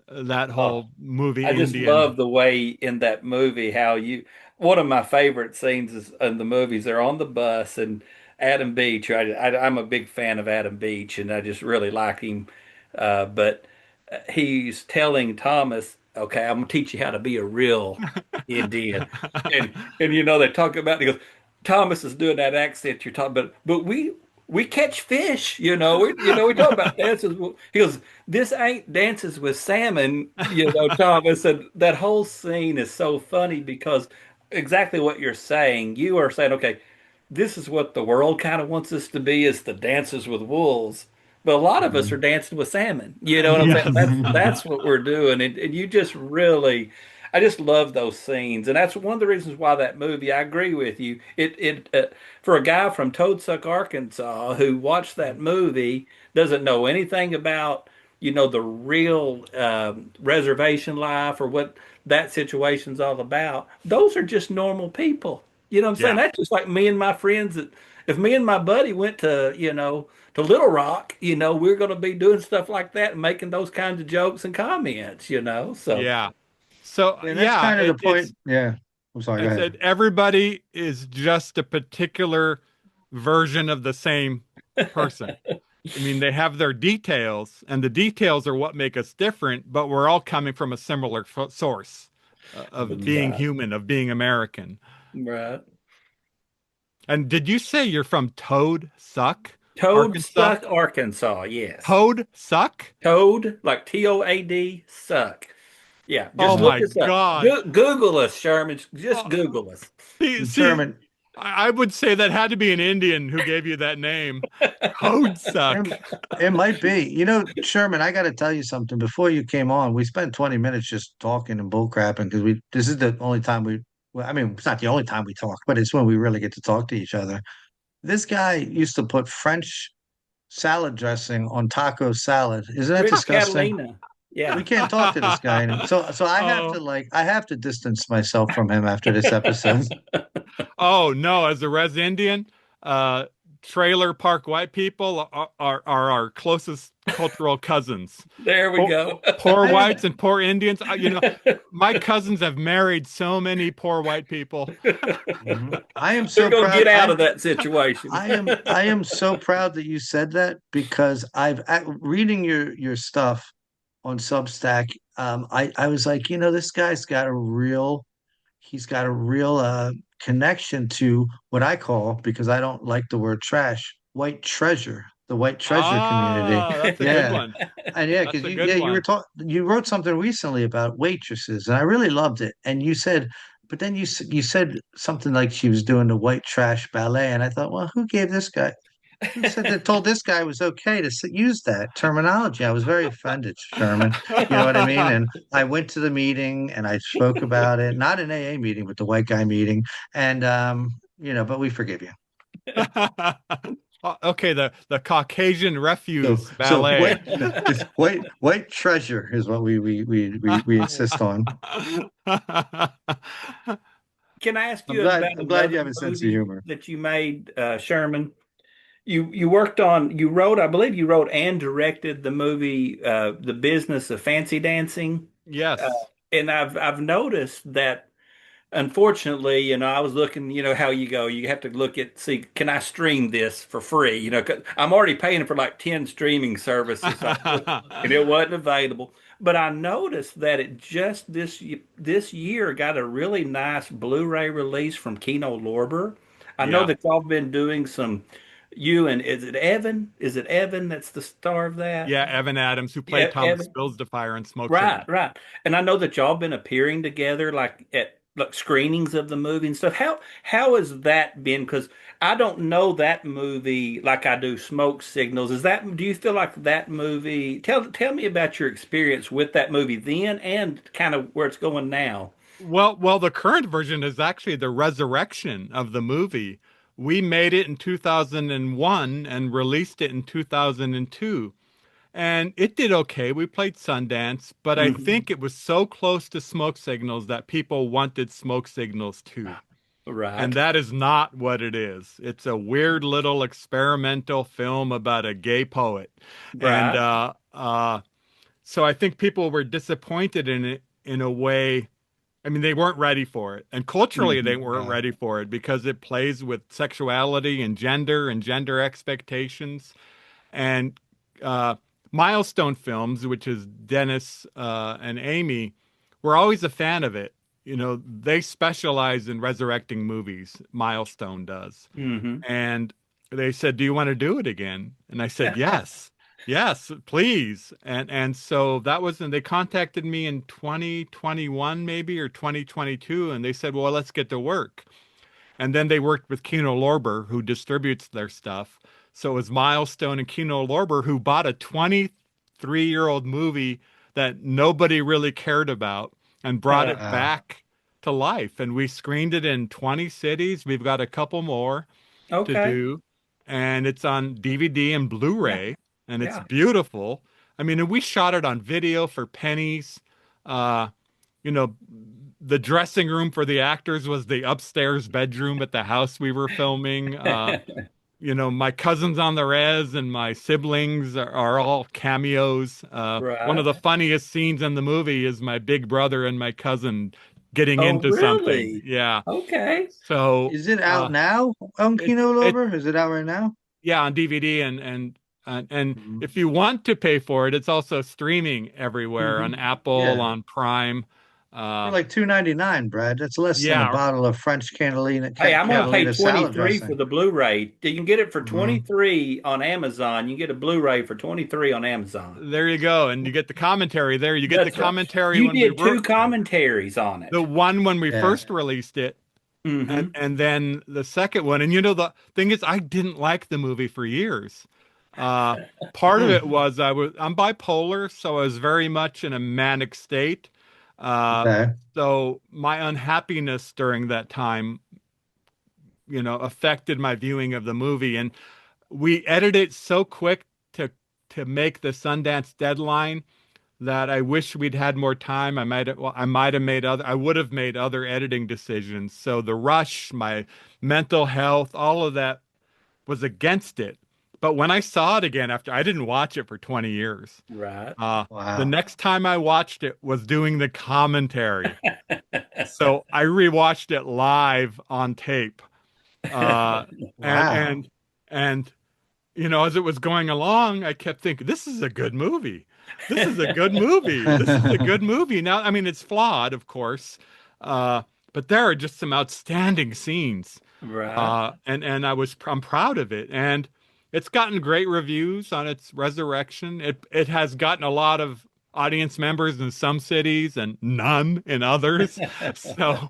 that oh, whole movie I just Indian. love the way in that movie how you. One of my favorite scenes is in the movies. They're on the bus and Adam Beach. I'm a big fan of Adam Beach, and I just really like him. But he's telling Thomas, "Okay, I'm gonna teach you how to be a real Indian." And they talk about. He goes, Thomas is doing that accent you're talking, but we catch fish. We talk about dances. He goes, this ain't Dances with Salmon, Thomas. And that whole scene is so funny because exactly what you're saying. You are saying, okay, this is what the world kind of wants us to be is the dances with wolves. But a lot of us are Mhm. dancing with salmon. You know what I'm saying? Yes. That's what we're doing. And you just really I just love those scenes. And that's one of the reasons why that movie, I agree with you. For a guy from Toadsuck, Arkansas who watched that movie, doesn't know anything about the real reservation life or what that situation's all about. Those are just normal people. You know what I'm saying? Yeah. That's just like me and my friends that if me and my buddy went to Little Rock, we're going to be doing stuff like that and making those kinds of jokes and comments. So, Yeah. So Yeah, that's yeah, kind of the point. Yeah. I'm sorry, go I ahead. said everybody is just a particular version of the same person. I mean, they have their details, and the details are what make us different, but we're all coming from a similar source of Mhm. being right, human, of being American. right. And did you say you're from Toad Suck, Arkansas? Toadsuck, Arkansas. Yes. Toad Suck? Toad, like Toad, suck. Yeah, Oh just look my us up. God. Google us, Sherman. Just Oh, Google us. see, Sherman, I would say that had to be an Indian who gave you that name. Toad Suck. it, it might be. Sherman, I got to tell you something. Before you came on, we spent 20 minutes just talking and bull crapping because this is the only time well, I mean, it's not the only time we talk, but it's when we really get to talk to each other. This guy used to put French salad dressing on taco salad. Isn't that Rich disgusting? Catalina. We Yeah. can't talk to this guy anymore. So Oh, I have to distance myself from him after this episode. oh no, as a Res Indian, uh, trailer park white people are our closest cultural cousins. There we Poor, go. poor I am whites and poor Indians. My cousins have married so many poor white people. Mhm. I am They're so going to proud. get out of that situation. I am so proud that you said that because reading your stuff on Substack. I was like, this guy's got a real he's got a real connection to what I call, because I don't like the word trash, white treasure, the white treasure community. Ah, that's a good Yeah. one. And yeah, That's because a good you were one. talking, you wrote something recently about waitresses, and I really loved it. And you said, but then you said something like she was doing the white trash ballet, and I thought, well, who gave this guy? Who said that? Told this guy it was okay to use that terminology? I was very offended, Sherman. You know what I mean? And I went to the meeting and I spoke about it, not an AA meeting, but the white guy meeting. And but we forgive you. Okay, the Caucasian So refuse so ballet. it's white treasure is what we insist on. Can I ask you about I'm glad you another have a sense of movie humor. that you made, Sherman? You worked on, you wrote, I believe you wrote and directed the movie The Business of Fancy Dancing. Uh, Yes. and I've noticed that, unfortunately, I was looking, how you go, you have to look at, see, can I stream this for free? 'Cause I'm already paying for like 10 streaming services, so and it wasn't available. But I noticed that it just this year got a really nice Blu-ray release from Kino Lorber. I know Yeah. that y'all been doing some, you and is it Evan? Is it Evan that's the star of that? Yeah, Evan Adams, who played Yeah, Thomas Evan. Spills the Fire in Smoke Right, Signal. right. And I know that y'all been appearing together like at like screenings of the movie and stuff. How has that been? Because I don't know that movie like I do Smoke Signals. Do you feel like that movie? Tell me about your experience with that movie then and kind of where it's going now. Well, the current version is actually the resurrection of the movie. We made it in 2001 and released it in 2002. And it did okay. We played Sundance, but I Hmm. think it was so close to Smoke Signals that people wanted Smoke Signals too. And Right, that is not what it is. It's a weird little experimental film about a gay poet. And right. so I think people were disappointed in it in a way. I mean, they weren't ready for it. And culturally, they Hmm. weren't Yeah. ready for it because it plays with sexuality and gender expectations. And uh, Milestone Films, which is Dennis and Amy, were always a fan of it. You know, they specialize in resurrecting movies. Milestone does. Hmm. And they said, "Do you want to do it again?" And I said, "Yes, yes, please." And so that was, and they contacted me in 2021 maybe or 2022, and they said, "Well, let's get to work." And then they worked with Kino Lorber, who distributes their stuff. So it was Milestone and Kino Lorber who bought a 23-year-old movie that nobody really cared about and brought it Wow. back to life. And we screened it in 20 cities. We've got a couple more to Okay. do, and it's on DVD and Yeah, Blu-ray, and it's yeah. beautiful. I mean, and we shot it on video for pennies. Uh, you know, the dressing room for the actors was the upstairs bedroom at the house we were filming. My cousins on the res and my siblings are all cameos. One of Right. the funniest scenes in the movie is my big brother and my cousin getting Oh, into something. really? Yeah. Okay. So, Is it out now on it's Kino it Lover? Is it out right now? yeah, on DVD and Hmm. if you want to pay for it, it's also streaming everywhere on Hmm. Apple, Yeah. on Prime. For Uh, like 2.99, Brad. That's less than a yeah, bottle of French Hey, I'm gonna yeah. pay Catalina salad 23 for dressing. the Blu-ray. You can get it for Hmm. 23 on Amazon. You can get a Blu-ray for 23 on Amazon. There you go, and you get the commentary there. You get the That's right. commentary You when we did were two commentaries on the it. one when we Yeah. first released it, and Hmm. and then the second one. And the thing is, I didn't like the movie for years. Uh, Part of it Hmm. was I'm bipolar, so I was very much in a manic state. Uh, Okay. so my unhappiness during that time, affected my viewing of the movie. And we edited it so quick to make the Sundance deadline that I wish we'd had more time. I would have made other editing decisions. So the rush, my mental health, all of that was against it. But when I saw it again after, I didn't watch it for 20 years. Right. Uh, the Wow. next time I watched it was doing the commentary. So I rewatched it live on tape. Uh, and, Wow. and, and, as it was going along, I kept thinking, this is a good movie. This is a good movie. This is a good movie. Now, I mean, it's flawed, of course, uh, but there are just some outstanding scenes, Right. I'm proud of it, and it's gotten great reviews on its resurrection. It has gotten a lot of audience members in some cities and none in others. So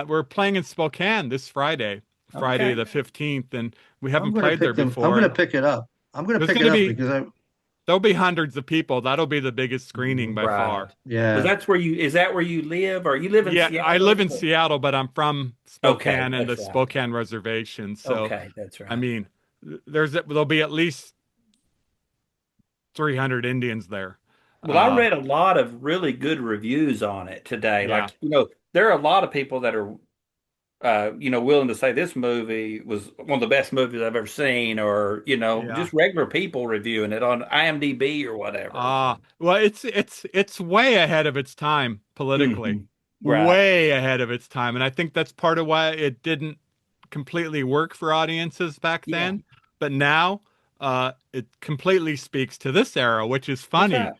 we're playing in Spokane this Friday, Friday Okay. the 15th, and we haven't played there I'm before. gonna And pick it up. I'm gonna there's pick going it to up be because I there'll be hundreds of people. That'll be the biggest screening Mhm. by Right. far. Because Yeah. that's is that where you live, or you live in Yeah, I live Seattle? in Seattle, but I'm from Okay, Spokane and the that's right. Spokane reservation. So, Okay, that's I right. mean, there'll be at least 300 Indians there. Well, I Uh, read a lot of really good reviews on it today. yeah, Like, there are a lot of people that are willing to say this movie was one of the best movies I've ever seen, or, yeah. just regular people reviewing it on IMDb or whatever. Well, it's way ahead of its time politically, Hmm. Right. way ahead of its time, and I think that's part of why it didn't completely work for audiences back Yeah, then. But now, it completely speaks to this era, which is that's funny. right.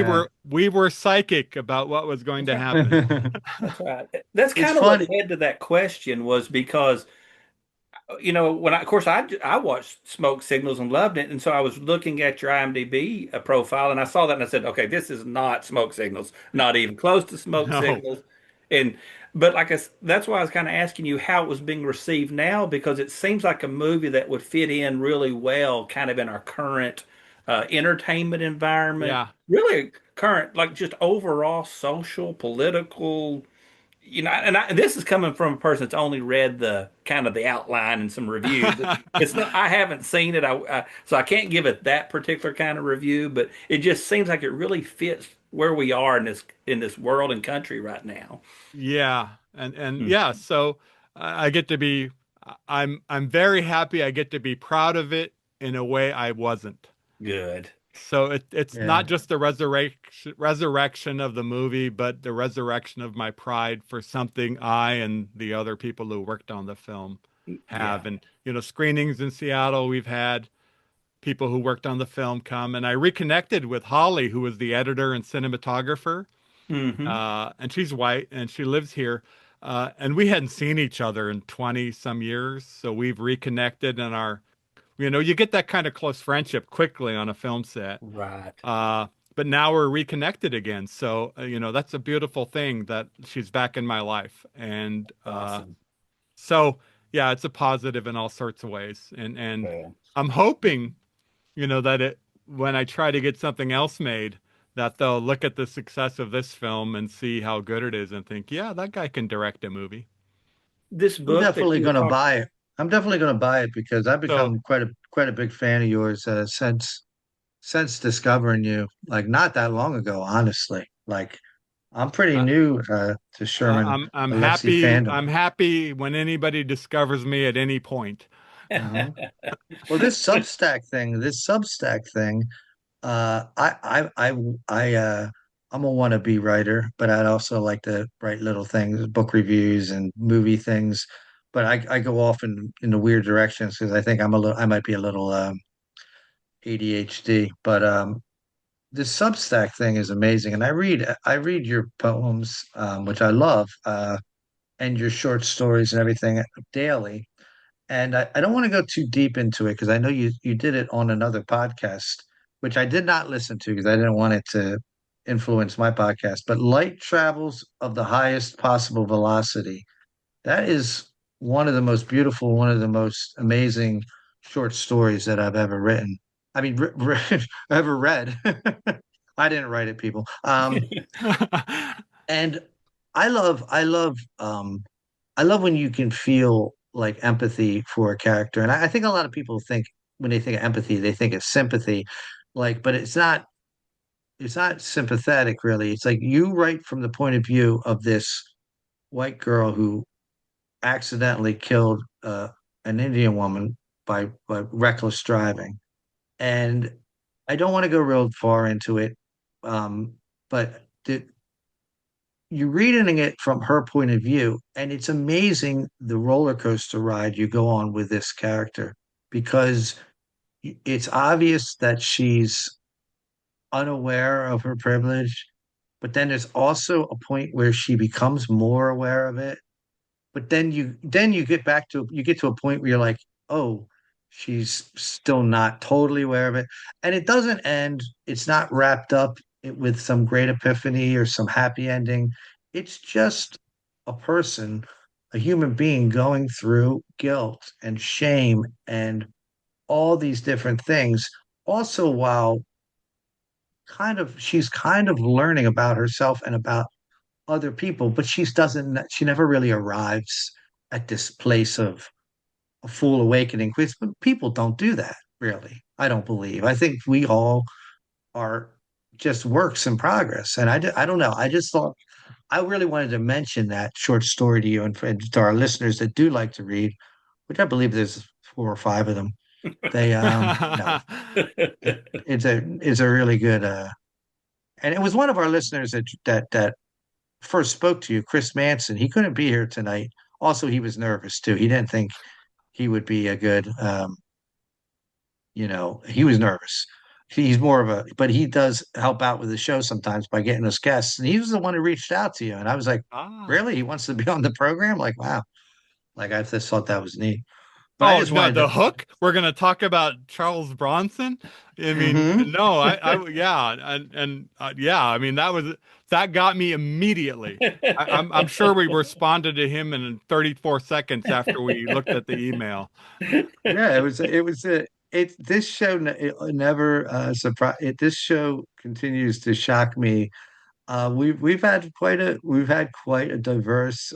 Yeah. We were psychic about what was going That's to right. happen. That's right. That's It's kind of what funny. led to that question, was because when of course, I watched Smoke Signals and loved it, and so I was looking at your IMDb profile, and I saw that, and I said, okay, this is not Smoke Signals, not even close to Smoke No, Signals, and but that's why I was kind of asking you how it was being received now, because it seems like a movie that would fit in really well, kind of in our current entertainment environment, yeah, really current, like just overall social, political. And this is coming from a person that's only read the kind of the outline and some reviews. It's not, I haven't seen it, so I can't give it that particular kind of review. But it just seems like it really fits where we are in this world and country right now. yeah, and Hmm. yeah. So I get to be, I'm very happy. I get to be proud of it in a way I wasn't. Good. So it's Yeah. not just the resurrection of the movie, but the resurrection of my pride for something I and the other people who worked on the film have. Yeah. And screenings in Seattle, we've had people who worked on the film come, and I reconnected with Holly, who was the editor and cinematographer, Hmm. and she's white and she lives here. And we hadn't seen each other in 20 some years, so we've reconnected and you get that kind of close friendship quickly on a film set. Right. Uh, but now we're reconnected again. So, that's a beautiful thing that she's back in my life. And Awesome. so, yeah, it's a positive in all sorts of ways. And Well, I'm hoping, that when I try to get something else made, that they'll look at the success of this film and see how good it is and think, yeah, that guy can direct a movie. this I'm book that definitely you were going to talking. buy it. I'm definitely going to buy it because I've So, become quite a big fan of yours since discovering you. Like not that long ago, honestly. Like I'm pretty uh, new to Sherman I'm Alexie happy. fandom. I'm happy when anybody discovers me at any point. Uh-huh. Well, this Substack thing, I'm a wannabe writer, but I'd also like to write little things, book reviews and movie things. But I go off in the weird directions because I think I might be a little ADHD. But this Substack thing is amazing, and I read your poems, which I love, and your short stories and everything daily. And I don't want to go too deep into it because I know you did it on another podcast, which I did not listen to because I didn't want it to influence my podcast. But light travels of the highest possible velocity. That is one of the most amazing short stories that I've ever written. I mean, ever read. I didn't write it, people. And I love when you can feel like empathy for a character. And I think a lot of people think when they think of empathy, they think of sympathy. Like, but it's not sympathetic really. It's like you write from the point of view of this white girl who accidentally killed an Indian woman by reckless driving. And I don't want to go real far into it, but you're reading it from her point of view, and it's amazing the roller coaster ride you go on with this character because it's obvious that she's unaware of her privilege, but then there's also a point where she becomes more aware of it. But then you get to a point where you're like, oh, she's still not totally aware of it. And it doesn't end, it's not wrapped up with some great epiphany or some happy ending. It's just a person, a human being going through guilt and shame and all these different things. Also, while she's kind of learning about herself and about other people, but she never really arrives at this place a full awakening quiz, but people don't do that really. I don't believe. I think we all are just works in progress. And I don't know. I just thought I really wanted to mention that short story to you and to our listeners that do like to read, which I believe there's four or five of them. They, it's a really good, and it was one of our listeners that first spoke to you, Chris Manson. He couldn't be here tonight. Also, he was nervous too. He didn't think he would be a good, he was nervous. He's more of a, but he does help out with the show sometimes by getting us guests. And he was the one who reached out to you. And I was like, Ah. really? He wants to be on the program? Like, wow. Like, I just thought that was neat. But I Oh just no, wanted to, the hook. We're gonna talk about Charles Bronson. I mean, hmm no, yeah, and yeah. I mean, that got me immediately. I'm sure we responded to him in 34 seconds after we looked at the email. yeah, this show it never surprise it. This show continues to shock me. We've had quite a diverse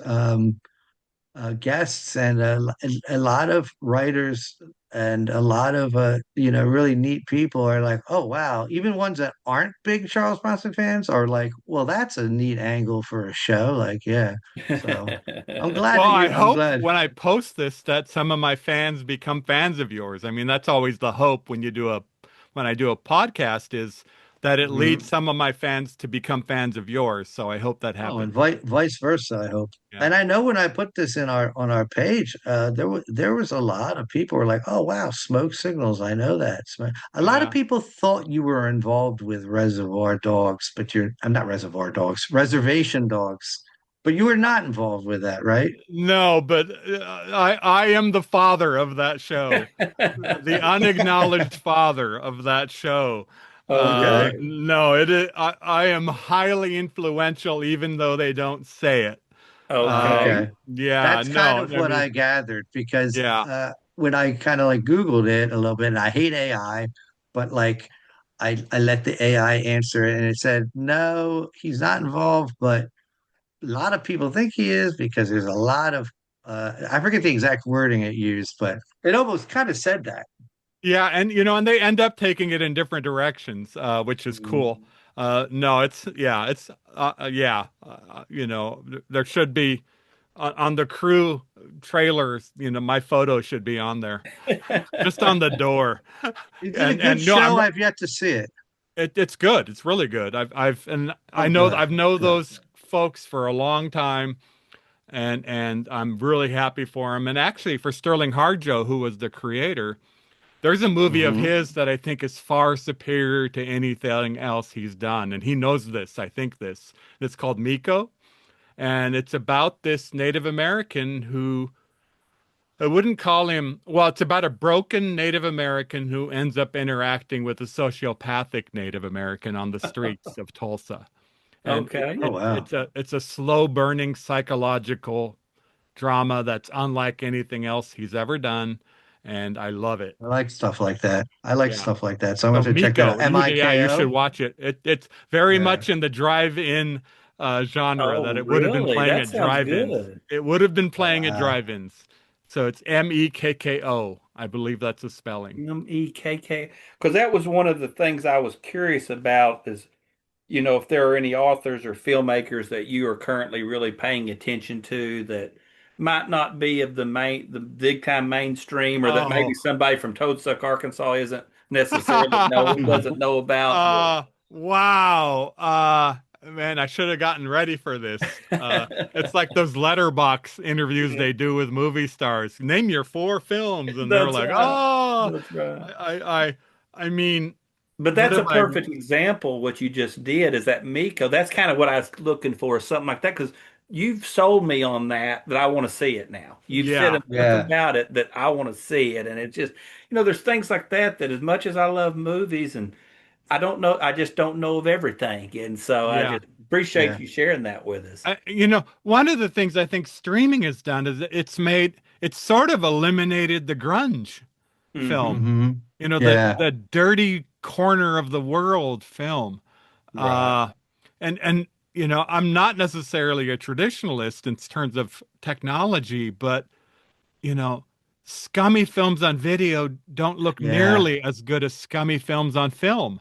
guests and a lot of writers and a lot of really neat people are like, oh wow, even ones that aren't big Charles Bronson fans are like, well, that's a neat angle for a show. Like, yeah. So Well, I I'm hope glad. when I post this that some of my fans become fans of yours. I mean, that's always the hope when when I do a podcast is that it leads Mhm. some of my fans to become fans of yours. So I hope that Oh, and happens. vice versa, I hope. Yeah. And I know when I put this in our on our page, there was a lot of people were like, "Oh wow, smoke signals." I know that. A lot of Yeah. people thought you were involved with Reservoir Dogs, but I'm not Reservoir Dogs, Reservation Dogs, but you were not involved with that, right? No, but I am the father of that show, the unacknowledged father of that show. Okay. No, it is, I am highly influential, even though they don't say it. Okay. Okay. Yeah, That's kind no, of I what mean, I gathered because yeah, when I kind of like Googled it a little bit, and I hate AI, but like I let the AI answer it and it said, no, he's not involved, but a lot of people think he is because there's a lot of I forget the exact wording it used, but it almost kind of said that. yeah, and and they end up taking it in different directions, which is Mhm. cool. No, yeah, there should be on the crew trailers, my photo should be on there, just on the door. Is it a good And no, show? I've yet to see it. it's good. It's really good. And Oh, good, I've know good. those folks for a long time, and I'm really happy for him. And actually, for Sterling Harjo, who was the creator, there's a movie of Hmm. his that I think is far superior to anything else he's done, and he knows this. I think this. It's called Miko, and it's about this Native American who I wouldn't call him, well, it's about a broken Native American who ends up interacting with a sociopathic Native American on the streets of Tulsa. And Okay. Oh, wow. it's a slow burning psychological drama that's unlike anything else he's ever done. And I love it. I like stuff like that. I like Yeah. stuff like that. So I'm going So to check that out. Miko, yeah, you should Miko. watch it. It's very Yeah. much in the drive-in genre that Oh, it would have been really? playing That at sounds drive-ins. good. It would have been Oh, playing at wow. drive-ins. So it's Mekko. I believe that's a spelling. Mekk. Because that was one of the things I was curious about is, if there are any authors or filmmakers that you are currently really paying attention to that might not be of the big time mainstream, or that maybe Oh. somebody from Toadsuck, Arkansas isn't necessarily doesn't know about. Wow. Man, I should have gotten ready for this. It's like those letterbox interviews Yeah, they do with movie stars. Name your four films, and they're that's like, right. oh, That's right. I, I, I I mean, But what that's a have I? perfect example. What you just did is that Miko. That's kind of what I was looking for, something like that. Because you've sold me on that I want to see it now. You've said Yeah, enough Yeah. about it that I want to see it, and it's just there's things like that that as much as I love movies and I don't know, I just don't know of everything, and so I yeah. just appreciate Yeah. you sharing that with us. One of the things I think streaming has done is it's sort of eliminated the grunge Hmm. film. Hmm. The Yeah. dirty corner of the world film. Right. Uh, and I'm not necessarily a traditionalist in terms of technology, but you know, scummy films on video don't look Yeah. nearly as good as scummy films on film.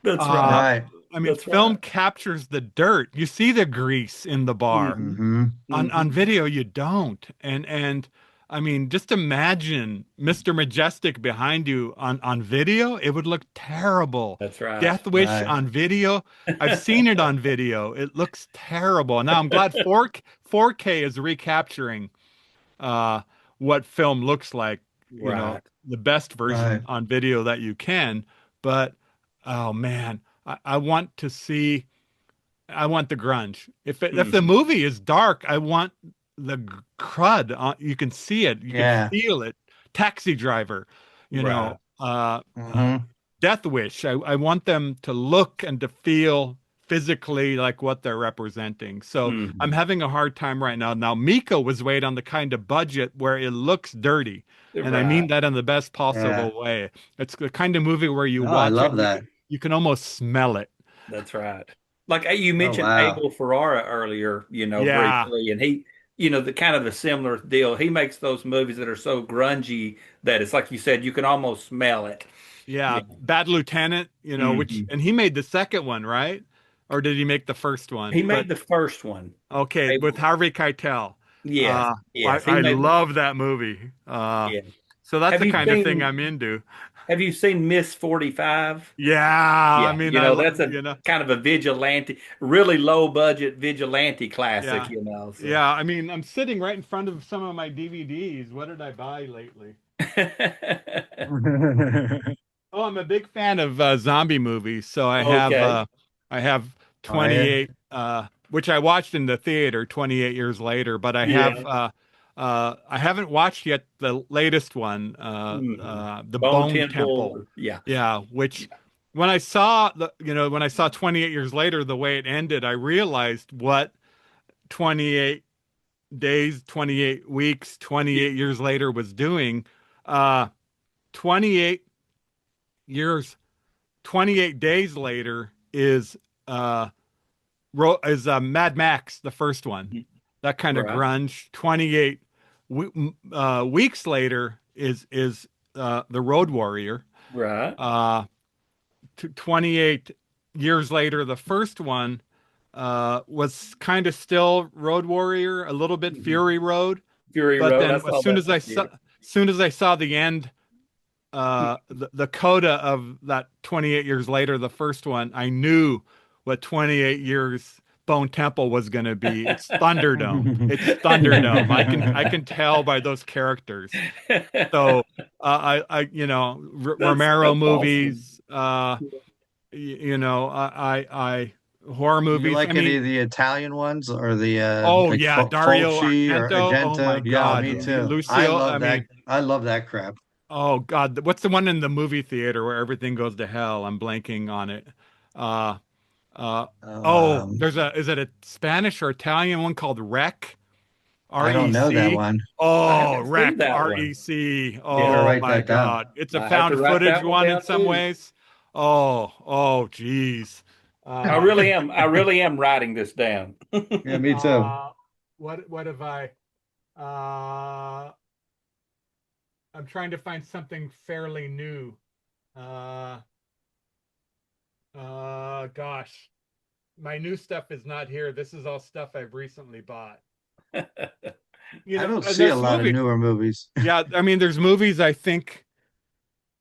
That's Uh, right. Right. I mean, That's film right. captures the dirt. You see the grease in the bar. Hmm. Mm-hmm. On Hmm. video, you don't. And I mean, just imagine Mr. Majestic behind you on video. It would look terrible. That's right. Death Wish Right. on video. I've seen it on video. It looks terrible. Now I'm glad 4K is recapturing uh, what film looks like, Right. the best version Right. on video that you can. But oh man, I want to see, I want the grunge. If the Hmm. movie is dark, I want the crud. You can see it, you can Yeah. feel it. Taxi Driver, you know, Right. Mm-hmm. Death Wish. I want them to look and to feel physically like what they're representing. So I'm Hmm. having a hard time right now. Now, Miko was made on the kind of budget where it looks dirty. And I Right. mean that in the best Yeah. possible way. It's the kind of movie where you No, I watch it, love that. you can almost smell it. That's right. Like you Oh, mentioned wow. Abel Ferrara earlier, Yeah. briefly, and he, the kind of a similar deal. He makes those movies that are so grungy that it's like you said, you can almost smell it. Yeah. Yeah. Bad Lieutenant, which, Hmm. and he made the second one, right? Or did he make the first one? He But made the first one. okay, with Abel. Harvey Keitel. Yes, Uh, yes, he I made. love that movie. Yeah. So that's Have the you kind of thing seen I'm into. Have you seen Miss 45? Yeah, I Yeah, mean, that's a kind of a vigilante, really low budget vigilante classic, yeah, so. yeah. I mean, I'm sitting right in front of some of my DVDs. What did I buy lately? Oh, I'm a big fan of zombie movies, so Okay. I have Oh, yeah. 28, which I watched in the theater 28 years later, but Yeah. I haven't watched yet the latest one, Hmm. The Bone Bone Temple. Temple. Yeah. Yeah, which when I saw when I saw 28 years later the way it ended, I realized what 28 days, 28 weeks, Yeah. 28 years later was doing. Uh, 28 years 28 days later is uh Mad Max, the first one. That kind of Right. grunge. 28 weeks later is the Road Warrior. Right. Uh 28 years later, the first one was kind of still Road Warrior, a little bit Mhm. Fury Road, Fury but Road. I then saw that this year. as soon as I saw the end, the coda of that 28 years later, the first one, I knew what 28 years Bone Temple was going to be. It's Thunderdome. It's Thunderdome. I can tell by those characters. So Romero That's awesome. movies, horror Do you movies. I like any mean, of the Italian ones or the oh like yeah, Dario Fulci or Argento. Oh my Argento? Yeah, God, me Yeah. too. I Lucio. I love that. mean, I love that crap. oh God, what's the one in the movie theater where everything goes to hell? I'm blanking on it. Uh, uh, Oh, oh, is it a Spanish or Italian one called Rec? I don't know that REC? one. I Oh, haven't seen Rec, that one. REC. I'm gonna Oh write my that down. God. It's a I have to found write footage that one one in down some too. ways. Oh, geez. I Uh, really am. I really am writing this down. Yeah, me too. uh, what have I? Uh, I'm trying to find something fairly new. Uh, gosh, my new stuff is not here. This is all stuff I've recently bought. I don't And see a there's lot of movie. newer movies. Yeah, I mean, there's movies I think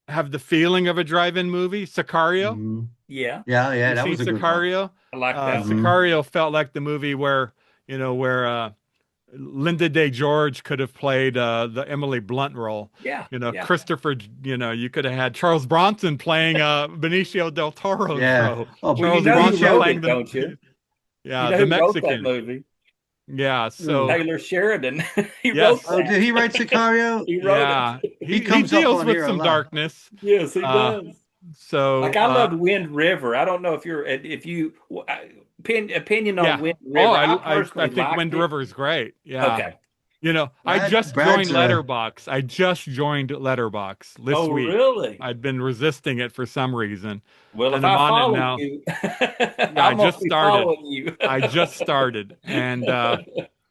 have the feeling of a drive-in movie. Sicario. Mhm. Yeah, Yeah, Have yeah, you that seen was a good one. Sicario? I like that one. Hmm. Sicario felt like the movie where Linda Day George could have played the Emily Blunt role. Yeah, yeah. Christopher, you could have had Charles Bronson playing Benicio del Toro's Yeah. role. Oh, Well, you Charles know who Bronson wrote Benicio. playing it, don't you? You know the who wrote that Mexican. movie? Yeah, Hmm. so Taylor Sheridan. He wrote yes, Oh, did that. he write Sicario? He wrote it. yeah, He he comes up deals on with here a some lot. darkness. Yes, he Uh, does. so Like I loved Wind River. I don't know if you opinion on yeah. Wind Oh, River. I I personally think liked Wind it. River is great. Yeah. Okay. I just joined Brad's Letterbox. I just joined Letterbox this Oh, week. really? I'd been resisting it for some reason, Well, if and I'm I on it follow now. you, Yeah, I I must just be started. following you. I just started, and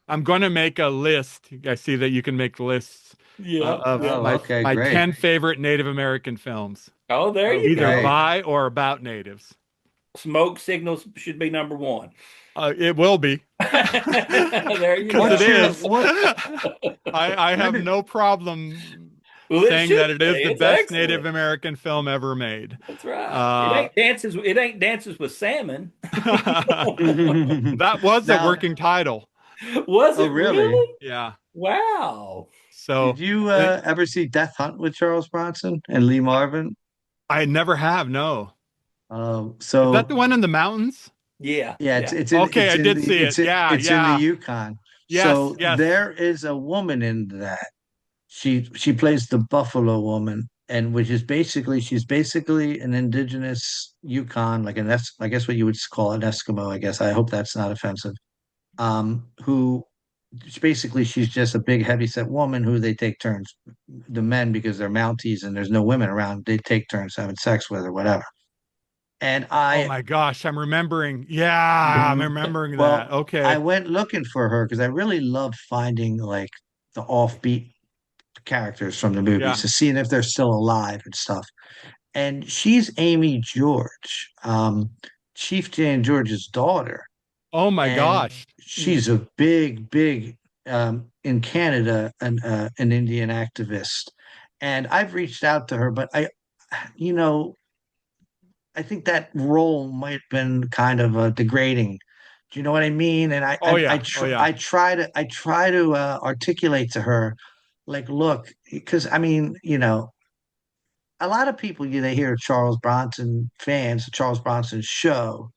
I'm going to make a list. I see that you can make lists Yeah, of yeah. Oh, okay, my great. 10 favorite Native American films, Oh, there Oh, you either go. great. by or about natives. Smoke signals should be number one. It will be There you because it What's go. your is. what? I When have did? no problem Well, it saying should that it is be. the It's best Native excellent. American film ever made. That's right. It Uh, ain't dances. It ain't dances with salmon. that was a Now, working title. Was oh, it really? really? Yeah. Wow. So Did you I, ever see Death Hunt with Charles Bronson and Lee Marvin? I never have. No. Is that So the one in the mountains? Yeah, yeah, yeah. Okay, I did see it. Yeah, it's in the yeah. Yukon. Yes, So yes. there is a woman in that. She plays the Buffalo Woman, and which is basically she's basically an indigenous Yukon, like I guess what you would call an Eskimo. I guess I hope that's not offensive. Who basically she's just a big heavyset woman who they take turns. The men, because they're Mounties and there's no women around, they take turns having sex with or whatever. And Oh I my gosh, I'm remembering. Yeah, I'm Mhm. remembering that. Well, I Okay. went looking for her because I really love finding like the offbeat characters from the movies Yeah. to seeing if they're still alive and stuff. And she's Amy George, Chief Jan George's daughter, Oh my and gosh. she's a big in Canada an Indian activist. And I've reached out to her, but you know, I think that role might have been kind of degrading. Do you know what I mean? And Oh yeah. Oh yeah. I try to articulate to her, like, look, because I mean, you know, a lot of people, they hear Charles Bronson fans, Charles Bronson show.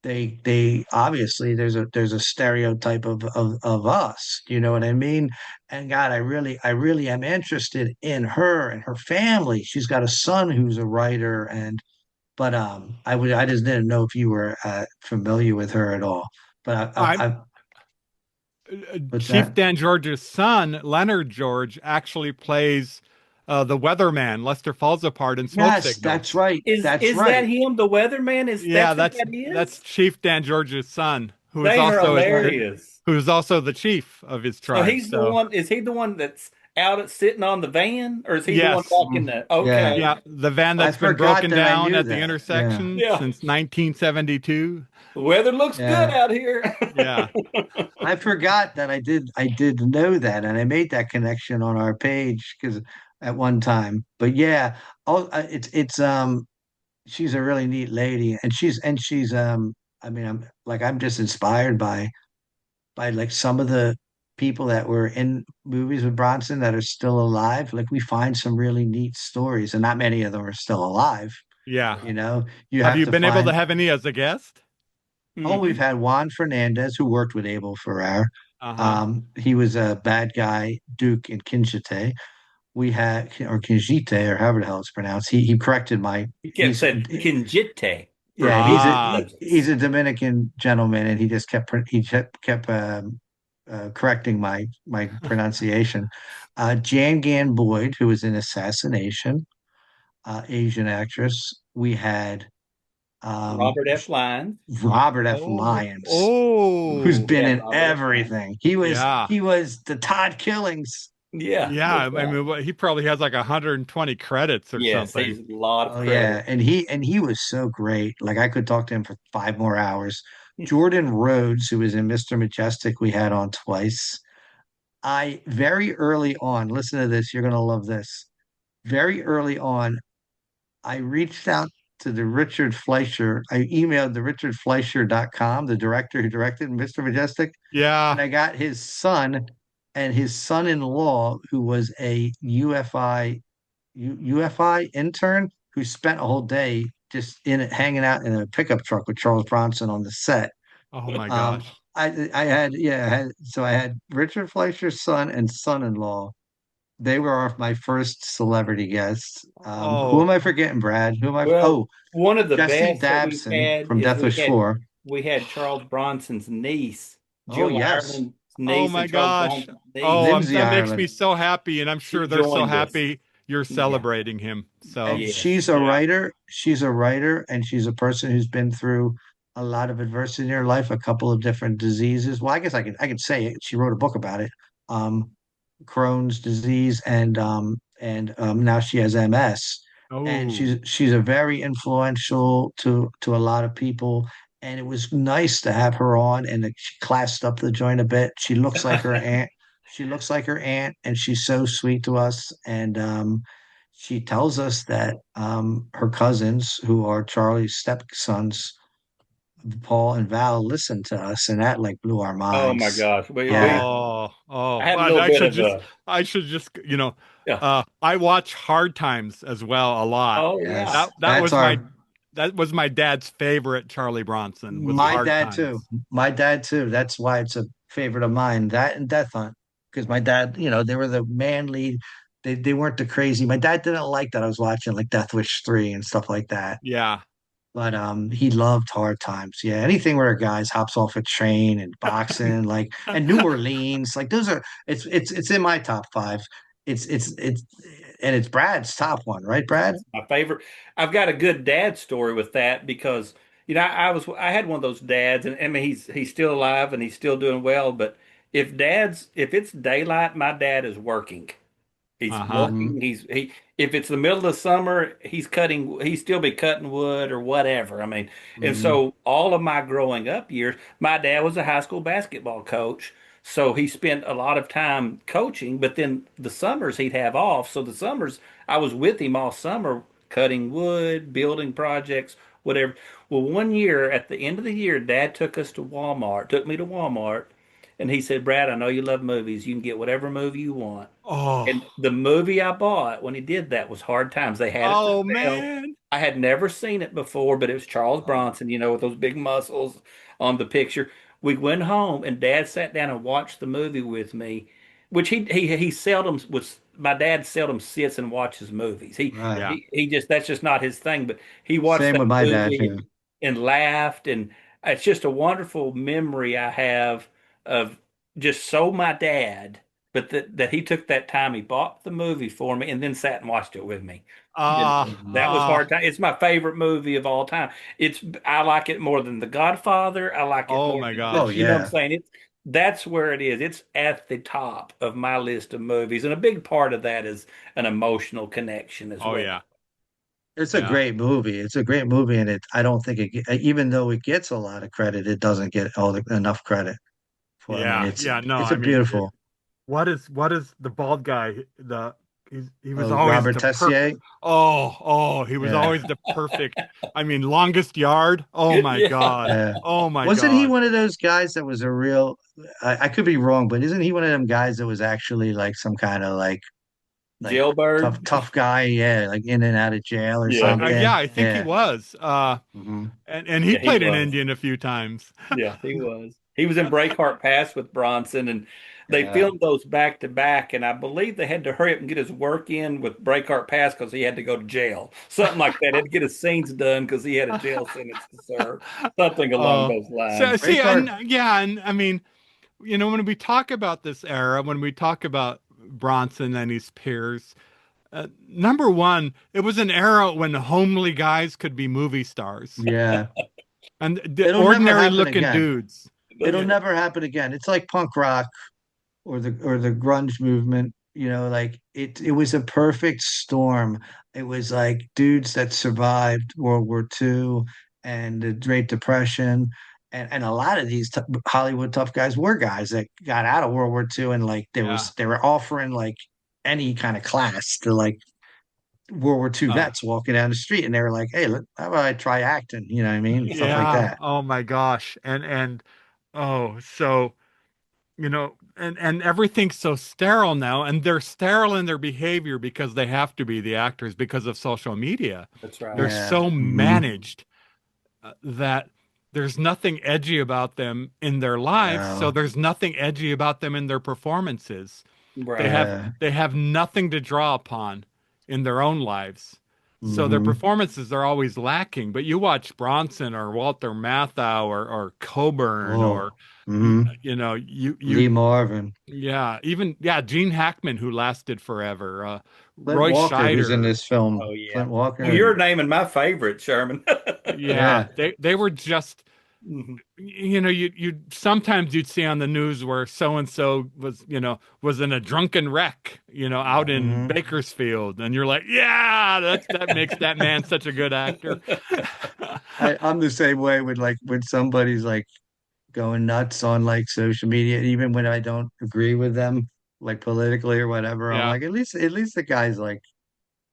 They obviously there's a stereotype of us. Do you know what I mean? And God, I really am interested in her and her family. She's got a son who's a writer, and but I just didn't know if you were familiar with her at all. But I'm what's Chief that? Dan George's son, Leonard George, actually plays the weatherman, Lester Falls Apart in Smoke Yes, that's Signals. right. That's Is that right. him, the weatherman? Is Yeah, that's who that that's is? Chief Dan George's son, They are Right. hilarious. who is also the chief of his So tribe. he's the So one, is he the one that's out at sitting on the van, or is he the one yes, walking Mhm. the Yeah. okay. yeah, the van I that's been forgot broken that I down knew at the that. Yeah. intersection Yeah. since 1972. The weather looks good Yeah. out here. Yeah. I forgot that I did know that, and I made that connection on our page because at one time. But yeah, it's she's a really neat lady, and she's I mean I'm just inspired by like some of the people that were in movies with Bronson that are still alive. Like we find some really neat stories, and not many of them are still alive. Yeah. You know, you Have have you to been able to find. have any as a guest? Oh, we've Hmm. had Juan Fernandez who worked with Abel Ferrer. Uh-huh. He was a bad guy Duke in Kinshite. We had or Kinjite or however the hell it's pronounced. He corrected my. He kept He's saying Kinjite for yeah, Ah, he's intelligence. a Dominican gentleman, and he just kept correcting my pronunciation. Jan Gan Boyd, who was in Assassination, Asian actress. We had um, Robert F. Lyons. Robert F. oh, Lyons, who's oh, We been had in Robert F. Lyons. everything. yeah. He was the Todd Killings. Yeah, Yeah, that's I right. mean, he probably has like 120 credits or Yes, something. he's a lot of Oh credit. yeah, and he was so great. Like I could talk to him for 5 more hours. Jordan Rhodes, who was in Mr. Majestic, we had on twice. I very early on, listen to this, you're gonna love this. Very early on, I reached out to the Richard Fleischer. I emailed the richardfleischer.com, the director who directed Mr. Majestic, and Yeah. I got his son and his son-in-law, who was a UFI intern who spent a whole day just in it, hanging out in a pickup truck with Charles Bronson on the set. Oh my gosh. I had yeah, I had Richard Fleischer's son and son-in-law. They were my first celebrity guests. Who Oh, am I forgetting, Brad? Well, Oh, one of the Jesse best that we've Dabson had from is Death Wish 4. we had Charles Bronson's niece, Oh Jill yes, Ireland's oh niece, my and Charles gosh. Bronson's Oh, niece. Lindsay that makes Ireland. me so happy, and I'm She sure they're so joined us. happy you're Yeah. celebrating him. So, And Yes. she's a yeah. writer. She's a writer, and she's a person who's been through a lot of adversity in her life, a couple of different diseases. Well, I guess I could say it. She wrote a book about it. Um, Crohn's disease, and now she has MS. And Oh, she's a very influential to a lot of people. And it was nice to have her on, and she classed up the joint a bit. She looks like her aunt. She looks like her aunt, and she's so sweet to us. And she tells us that her cousins, who are Charlie's stepsons, Paul and Val, listen to us, and that like blew our Oh my minds. gosh. Yeah. I oh, had a but little bit of a, I should just, yeah. I watch Hard Times as well a lot. Oh yeah. Yes, That that's was our my dad's favorite Charlie Bronson was my Hard dad too. Times. My dad too. That's why it's a favorite of mine. That and Death Hunt, because my dad, they were the manly. They weren't the crazy. My dad didn't like that I was watching like Death Wish 3 and stuff like that. Yeah. But he loved Hard Times. Yeah, anything where a guy's hops off a train and boxing, like, and New Orleans, like those are it's in my top five. It's and it's Brad's top one, right, Brad? That's my favorite. I've got a good dad story with that because I had one of those dads, and I mean he's still alive and he's still doing well. But if it's daylight, my dad is working. He's Uh-huh. Hmm. working. If it's the middle of the summer, he'd still be cutting wood or whatever. I mean, and Hmm. so all of my growing up years, my dad was a high school basketball coach. So he spent a lot of time coaching, but then the summers he'd have off. So the summers I was with him all summer cutting wood, building projects, whatever. Well, one year at the end of the year, Dad took me to Walmart, and he said, "Brad, I know you love movies. You can get whatever movie you want." And Oh. the movie I bought when he did that was Hard Times. They had it for Oh sale. man. I had never seen it before, but it was Charles Oh, Bronson, with those big muscles on the picture. We went home and Dad sat down and watched the movie with me, which he seldom was. My dad seldom sits and watches movies. right. Yeah. He just that's just not his thing. But he watched Same that with my dad movie too. and laughed, and it's just a wonderful memory I have of just so my dad, but that he took that time, he bought the movie for me, and then sat and watched it with me. That was Hmm. hard time. It's my favorite movie of all time. I like it more than The Godfather. I like it Oh more my than Oh just, gosh. you know what I'm yeah, saying? That's where it is. It's at the top of my list of movies, and a big part of that is an emotional connection as Oh well. yeah. it's a Yeah. great movie. It's a great movie, and I don't think even though it gets a lot of credit, it doesn't get enough credit for. I mean, Yeah. Yeah. No, it's a I mean, beautiful. what is the bald guy? He was Oh, always Robert the perfect. Tessier. He was Yeah, always the perfect. I mean, longest yard. Oh my Yeah. God. yeah. Oh my Wasn't he God. one of those guys that was a real? I could be wrong, but isn't he one of them guys that was actually like some kind of like Jailbird. tough guy? Yeah, like in and out of jail or Yeah, Yeah, something. I think he Yeah. was. Hmm. And he yeah, he played an was. Indian a few times. Yeah, he was. He was in Breakheart Pass with Bronson, and they Yeah. filmed those back to back. And I believe they had to hurry up and get his work in with Breakheart Pass because he had to go to jail, something like that. He had to get his scenes done because he had a jail sentence to serve, something along Oh, those so lines. see, and Breakheart. yeah, and I mean, when we talk about this era, when we talk about Bronson and his peers, number one, it was an era when homely guys could be movie stars Yeah. and the It'll never ordinary happen looking again. dudes. It'll That's right. never happen again. It's like punk rock or the grunge movement, like it was a perfect storm. It was like dudes that survived World War II and the Great Depression. And a lot of these Hollywood tough guys were guys that got out of World War II, and like Yeah. they were offering like any kind of class to like World War II Uh, vets walking down the street, and they were like, "Hey, how about I try acting?" You know what I mean? Stuff like yeah. that. Oh my gosh. So and everything's so sterile now, and they're sterile in their behavior because they have to be the actors because of social media. That's right. They're Yeah. so Hmm. managed that there's nothing edgy about them in their lives, so No. there's nothing edgy about them in their performances. They Right. have Yeah. they have nothing to draw upon in their own lives. So their Hmm. performances are always lacking. But you watch Bronson or Walter Matthau or Coburn or Oh. Hmm. you Lee Marvin. even Gene Hackman who lasted forever. Clint Roy Walker, who's in Scheider. this film. Oh yeah. Clint Well, Walker. you're naming my favorite, Sherman. Yeah, Yeah. they were just Mhm. you sometimes you'd see on the news where so and so was, was in a drunken wreck, out Right. in Hmm. Bakersfield, and you're like, yeah, that makes that man such a good actor. I'm the same way with like when somebody's like going nuts on like social media, even when I don't agree with them, like politically or whatever. I'm Yeah. like, at least the guy's like,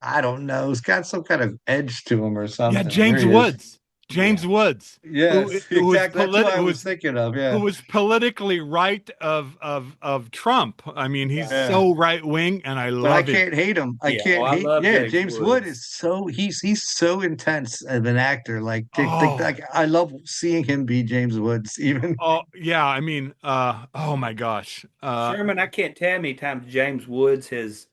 I don't know, he's got some kind of edge to him or Yeah, something. There James he is. Woods. Yeah. James Woods, Yes, exactly. That's who I who was was thinking of. Yeah, politically right of Trump. I mean, he's Right. yeah. so right wing, and I But I love him. can't hate him. I Yeah. Oh, can't I hate. love Yeah, James James Wood Woods. is he's so intense as an actor. Oh, Like I love seeing him be James Woods. Even oh yeah. I mean, oh my gosh. Sherman, I can't tell how many times James Woods has,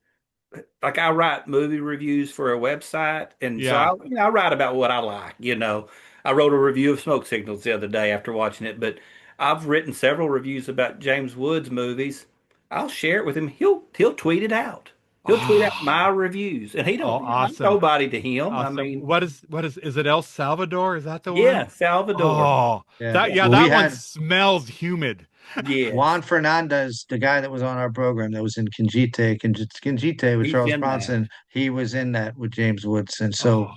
like, I write movie reviews for a website, and so Yeah. I write about what I like. I wrote a review of Smoke Signals the other day after watching it, but I've written several reviews about James Woods movies. I'll share it with him. He'll tweet it out. He'll tweet out Oh, my reviews, and he oh, don't. I'm awesome. nobody to him. I Awesome. mean, Is it El Salvador? Is that the one? yeah, Salvador. Oh, yeah. Yeah. Well, we that one had smells humid. Yes, Juan Fernandez, the guy that was on our program that was in Conjite with he's Charles in that. Bronson. He was in that with James Woods, and so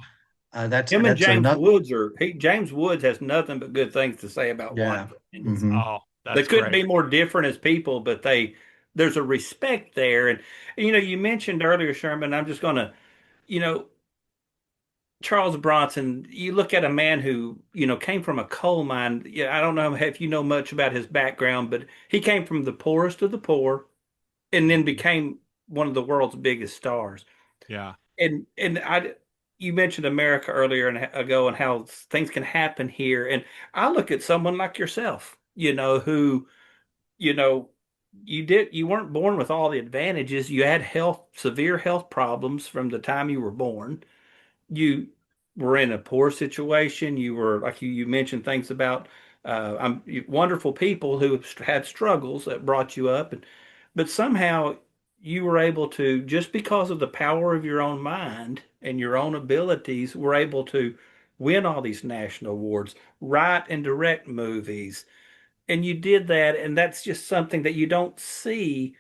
Oh, Him and that's James another. Woods are. James Woods has nothing but good things to say about Juan Yeah. Fernandez. Hmm. oh, They that's couldn't great. be more different as people, but there's a respect there. And you mentioned earlier, Sherman. I'm just gonna, you know, Charles Bronson. You look at a man who came from a coal mine. Yeah, I don't know if you know much about his background, but he came from the poorest of the poor, and then became one of the world's biggest stars. Yeah. And you mentioned America earlier and ago and how things can happen here. And I look at someone like yourself, who you know, you weren't born with all the advantages. You had severe health problems from the time you were born. You were in a poor situation. You were, like you mentioned, things about wonderful people who had struggles that brought you up, but somehow you were able to, just because of the power of your own mind and your own abilities, were able to win all these national awards, write and direct movies, and you did that, and that's just something that you don't see.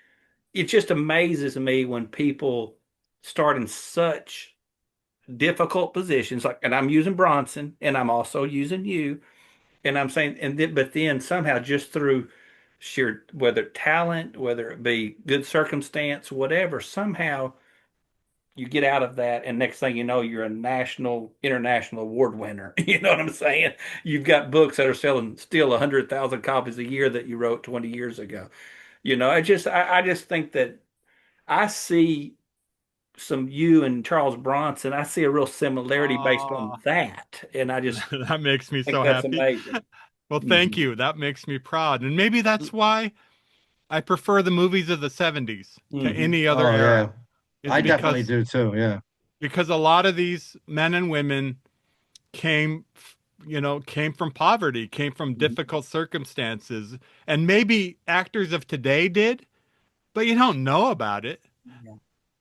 It just amazes me when people start in such difficult positions, like, and I'm using Bronson, and I'm also using you, and I'm saying, but then somehow, just through sheer, whether talent, whether it be good circumstance, whatever, somehow you get out of that, and next thing you know, you're a national, international award winner. You know what I'm saying? You've got books that are selling still 100,000 copies a year that you wrote 20 years ago. I just think that I see some you and Charles Bronson. I see a real similarity based on Oh, that, and I just that makes me think so that's happy. amazing. Well, thank Hmm. you. That makes me proud. And maybe that's why I prefer the movies of the 70s to Hmm. any other Oh era, yeah, is I definitely because do too. Yeah. a lot of these men and women came, came from poverty, came from difficult circumstances, and maybe actors of today did, but you don't know about it. Yeah.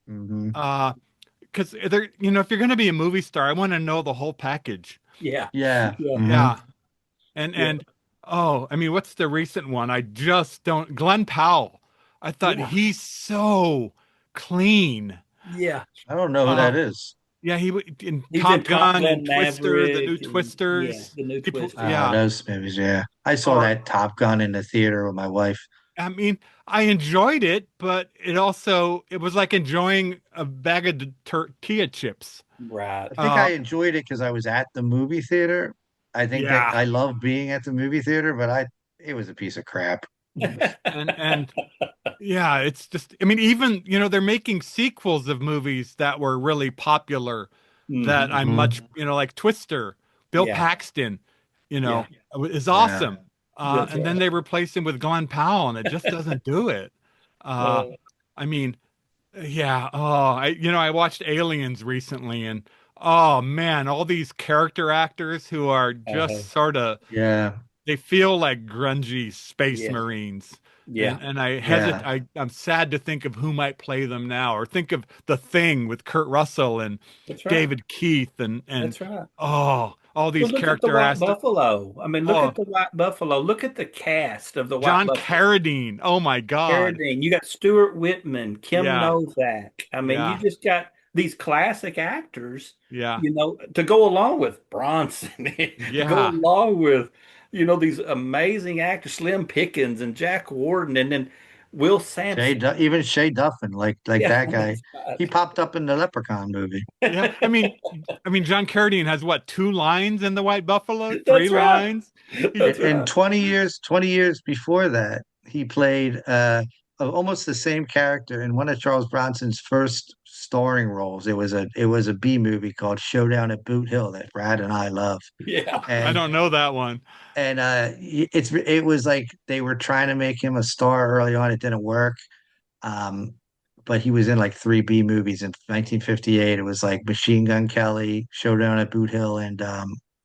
Hmm. Uh, because they're, if you're going to be a movie star, I want to know the whole package. Yeah. Yeah. Yeah. Hmm. Yeah. And Yeah. oh, I mean, what's the recent one? I just don't. Glenn Powell. I thought Yeah. he's so clean. Yeah. I don't know who that Oh, is. yeah, in He's in Top Top Gun and Gun Twister, the new Maverick, and yeah, Twisters. the new Twisters. Oh, Yeah. those movies. Yeah, I saw Or that Top Gun in the theater with my wife. I mean, I enjoyed it, but it was like enjoying a bag of tortilla chips. Right. I think I Uh, enjoyed it because I was at the movie theater. I think that yeah. I love being at the movie theater, but it was a piece of crap. And yeah, it's just, I mean, even, they're making sequels of movies that were really popular that Hmm. I'm much, Hmm. like Twister, Bill Yeah. Paxton, Yeah. is Yeah. awesome. That's And then right. they replace him with Glenn Powell, and it just doesn't do it. Uh, Uh, I mean, yeah. Oh, I watched Aliens recently, and oh man, all these character actors who are uh, just sort of, Yeah. they feel like grungy space yeah. marines. Yeah. And Yeah. I'm sad to think of who might play them now, or think of The Thing with Kurt Russell and That's right. David Keith and That's right. all Well, these look at the character White asked. Buffalo. I mean, look Oh, at the White Buffalo. Look at the cast of the White John Buffalo. Carradine. Oh my God. Carradine. You got Stuart Whitman, Kim Yeah, Novak. I mean, you yeah, just got these classic actors, yeah, to go along with Bronson, to go yeah. along with, these amazing actors, Slim Pickens and Jack Warden, and then Will Sampson. Even Shay Duffin, like Yeah, that guy, that's he right. popped up in the Leprechaun movie. Yeah, John Carradine has what, two lines in The White Buffalo? Three That's right. lines? He, That's And right. 20 years before that, he played almost the same character in one of Charles Bronson's first starring roles. It was a B movie called Showdown at Boot Hill that Brad and I love. Yeah. I And don't know that one. it was like they were trying to make him a star early on. It didn't work. Um, but he was in like three B movies in 1958. It was like Machine Gun Kelly, Showdown at Boot Hill, and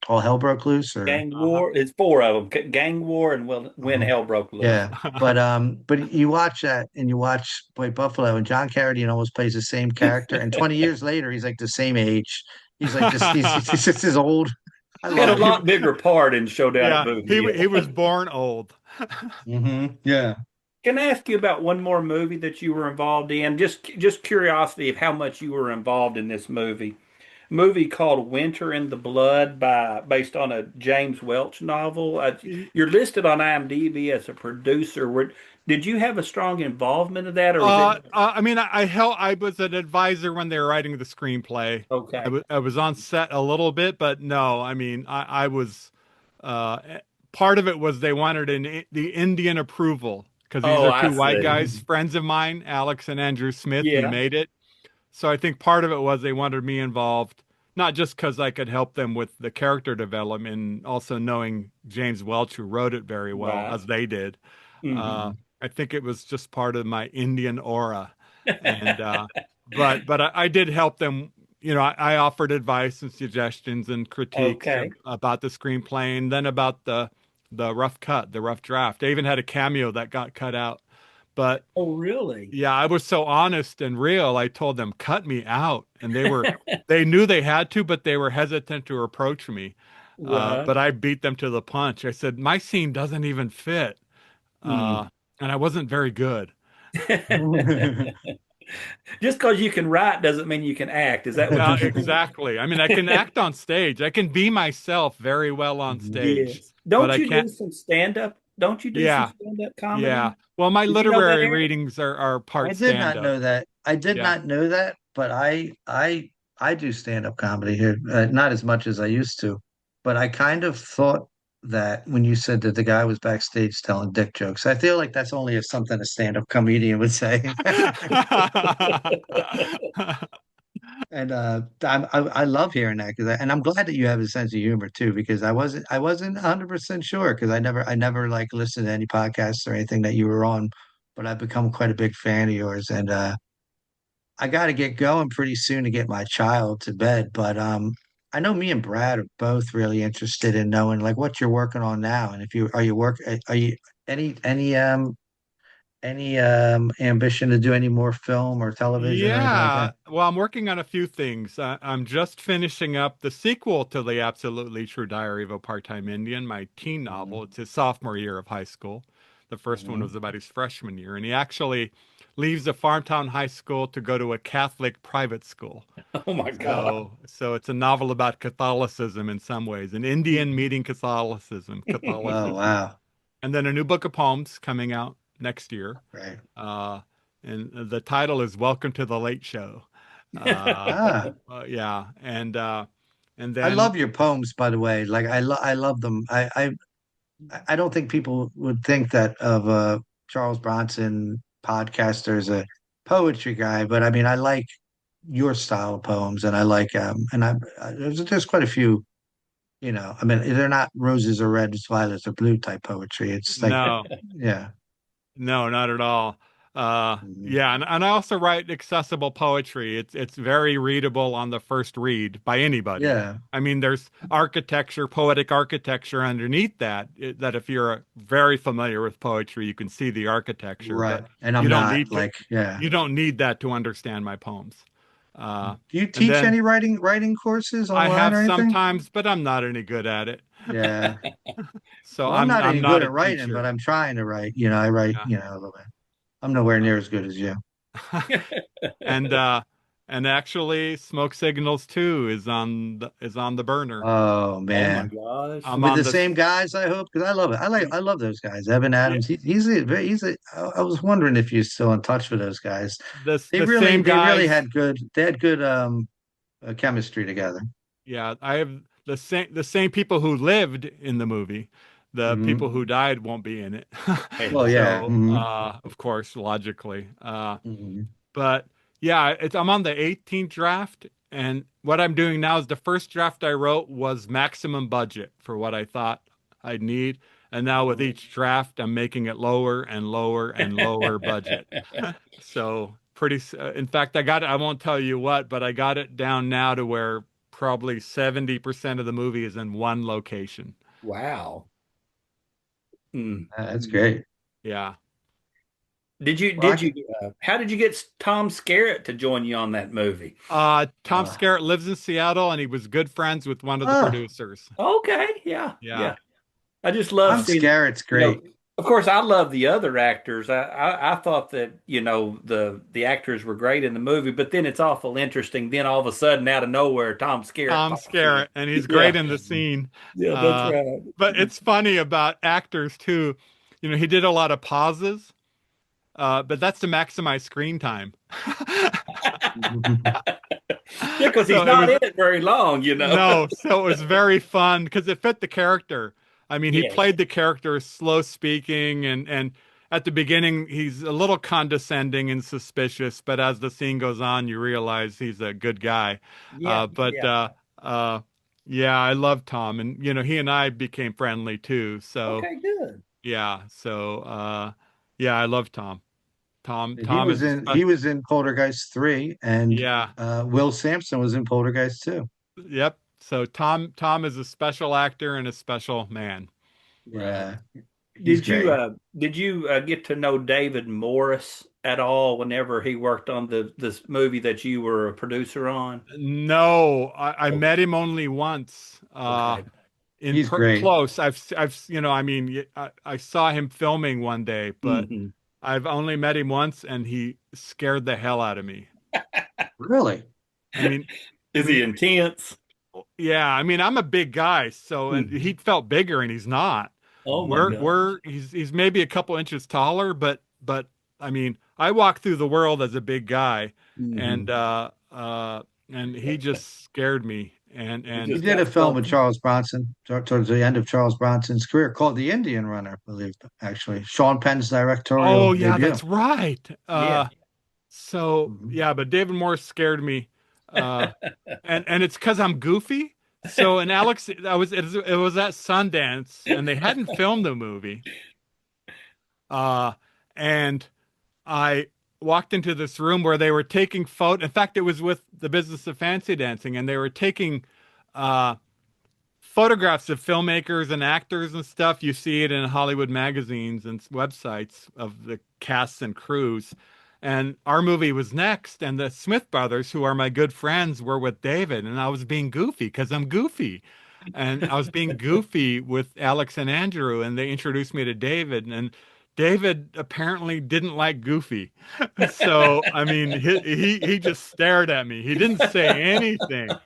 All Hell Broke Loose. Or Gang Uh-huh. War. It's four of them. Gang War and when uh Hell Broke Loose. yeah. But you watch that and you watch White Buffalo, and John Carradine almost plays the same character. And 20 years later, he's like the same age. He's like this. He's just as old. I Had a love it. lot bigger part in Showdown at Yeah, Boot he Hill. was born old. Yeah. Can I ask you about one more movie that you were involved in? Just curiosity of how much you were involved in this movie. Movie called Winter in the Blood based on a James Welch novel. You're listed on IMDb as a producer. Did you have a strong involvement in that, or was it I was an advisor when they were writing the screenplay. okay? I was on set a little bit, but no, I was, uh, part of it was they wanted the Indian approval because these Oh, are I two white see. guys, friends of mine, Alex and Andrew Smith, who Yeah, made it. So I think part of it was they wanted me involved, not just because I could help them with the character development, and also knowing James Welch, who wrote it very well, right. as they did. Uh, Hmm. I think it was just part of my Indian aura. And I did help them. I offered advice and suggestions and critiques Okay. about the screenplay, and then about the rough cut, the rough draft. I even had a cameo that got cut out. But Oh, really? yeah, I was so honest and real. I told them, cut me out. And they knew they had to, but they were hesitant to approach me. Right. But I beat them to the punch. I said, my scene doesn't even fit. Hmm. Uh, and I wasn't very good. Just because you can write doesn't mean you can act. Is that what you're saying? Exactly. I can act on stage. I can be myself very well on stage, Yes. but Don't I you do can't. some stand up? Don't you do some Yeah, stand up yeah. comedy? Well, my Did you know that, literary Eric? readings are I part did stand not up. know that. I did Yeah. not know that, but I do stand-up comedy here, not as much as I used to. But I kind of thought that when you said that the guy was backstage telling dick jokes, I feel like that's only something a stand-up comedian would say. And I love hearing that and I'm glad that you have a sense of humor too, because I wasn't 100% sure because I never like listened to any podcasts or anything that you were on, but I've become quite a big fan of yours. And I got to get going pretty soon to get my child to bed. But I know me and Brad are both really interested in knowing like what you're working on now, and if you are you work are you any ambition to do any more film or television or anything like Yeah, that? well, I'm working on a few things. I'm just finishing up the sequel to The Absolutely True Diary of a Part-Time Indian, my teen novel. Mhm. It's his sophomore year of high school. The first one was Mhm. about his freshman year, and he actually leaves a farm town high school to go to a Catholic private school. Oh my God. So it's a novel about Catholicism in some ways, an Indian meeting Oh Catholicism, wow. and then a new book of poems coming out next year. Right. Uh, and the title is Welcome to the Late Show. Uh, Ah, yeah, and I then love your poems, by the way. Like I love them. I don't think people would think that of Charles Bronson podcaster as a poetry guy, but I mean I like your style of poems, and I like there's quite a few. I mean they're not roses or reds, violets or blue type poetry. It's like no, yeah, no, not at all. mhm, Yeah, and I also write accessible poetry. It's very readable on the first read by anybody. yeah, There's architecture, poetic architecture underneath that if you're very familiar with poetry, you can see the architecture, but right. And I'm you don't not need to like yeah, you don't need that to understand my poems. Do you And teach then any writing courses I online have or anything? sometimes, but I'm not any good at it. Yeah. So Well, I'm not I'm any not good a at writing, but teacher. I'm trying to write. I write, Yeah. a little bit. I'm nowhere near as good as you. And and actually Smoke Signals 2 is on the burner. Oh Oh my man. gosh. I'm With on the this same guys, I hope, because I love it. I love those guys. Evan yeah, Adams. I was wondering if you're still in touch with those guys. the same They really guys. had good chemistry together. Yeah, I have the same people who lived in the movie. The people Hmm. who died won't be in it. Well, yeah. So, Hmm. of course, logically. Hmm. But yeah, I'm on the 18th draft, and what I'm doing now is the first draft I wrote was maximum budget for what I thought I'd need, and now with each draft, I'm making it lower and lower and lower budget. So in fact, I got it. I won't tell you what, but I got it down now to where probably 70% of the movie is in one location. Wow. Mm. That's great. Yeah. Well, How did you get Tom Skerritt to join you on that movie? Tom uh, Skerritt lives in Seattle, and he was good friends with one of the oh, producers. Okay, yeah, Yeah. yeah. I just love Tom seeing, Skerritt's you know, great. of course I love the other actors. I thought that, the actors were great in the movie, but then it's awful interesting. Then all of a sudden, out of nowhere, Tom Skerritt Tom pops in. Skerritt, and he's Yeah, great in the scene. yeah, that's Uh, right. but it's funny about actors too. He did a lot of pauses, but that's to maximize screen time. Yeah, because he's So it not was in it very long. no, so it was very fun because it fit the character. I mean, he Yes. played the character slow speaking, and at the beginning he's a little condescending and suspicious, but as the scene goes on, you realize he's a good guy. Yeah, But yeah. uh, yeah, I love Tom, and he and I became friendly too. So Okay, good. yeah, yeah, I love Tom. Tom is He was in Poltergeist 3, and yeah. Will Sampson was in Poltergeist 2. Yep. So Tom is a special actor and a special man. Right. Yeah, he's great. Did you get to know David Morris at all whenever he worked on this movie that you were a producer on? No, I Oh, met him only once. okay. In He's per great. close. I mean, I saw him filming one day, but Hmm. I've only met him once, and he scared the hell out of me. Really? I mean, I Is he mean, intense? yeah. I mean, I'm a big guy, so and Hmm. he felt bigger, and he's not. Oh my Mhm. gosh. He's maybe a couple inches taller, but I mean, I walk through the world as a big guy, Hmm. and and he just scared me, He He just did got a film with something. Charles Bronson towards the end of Charles Bronson's career called The Indian Runner, I believe, actually. Sean Penn's oh directorial yeah, debut. that's right. Yeah. So Mhm. yeah, but David Morse scared me, uh, and it's because I'm goofy. So and Alex, it was at Sundance, and they hadn't filmed the movie, uh, and I walked into this room where they were taking photo. In fact, it was with the business of fancy dancing, and they were taking uh, photographs of filmmakers and actors and stuff. You see it in Hollywood magazines and websites of the casts and crews. And our movie was next, and the Smith brothers, who are my good friends, were with David, and I was being goofy because I'm goofy. And I was being goofy with Alex and Andrew, and they introduced me to David, and David apparently didn't like Goofy. So, I mean, he just stared at me. He didn't say anything.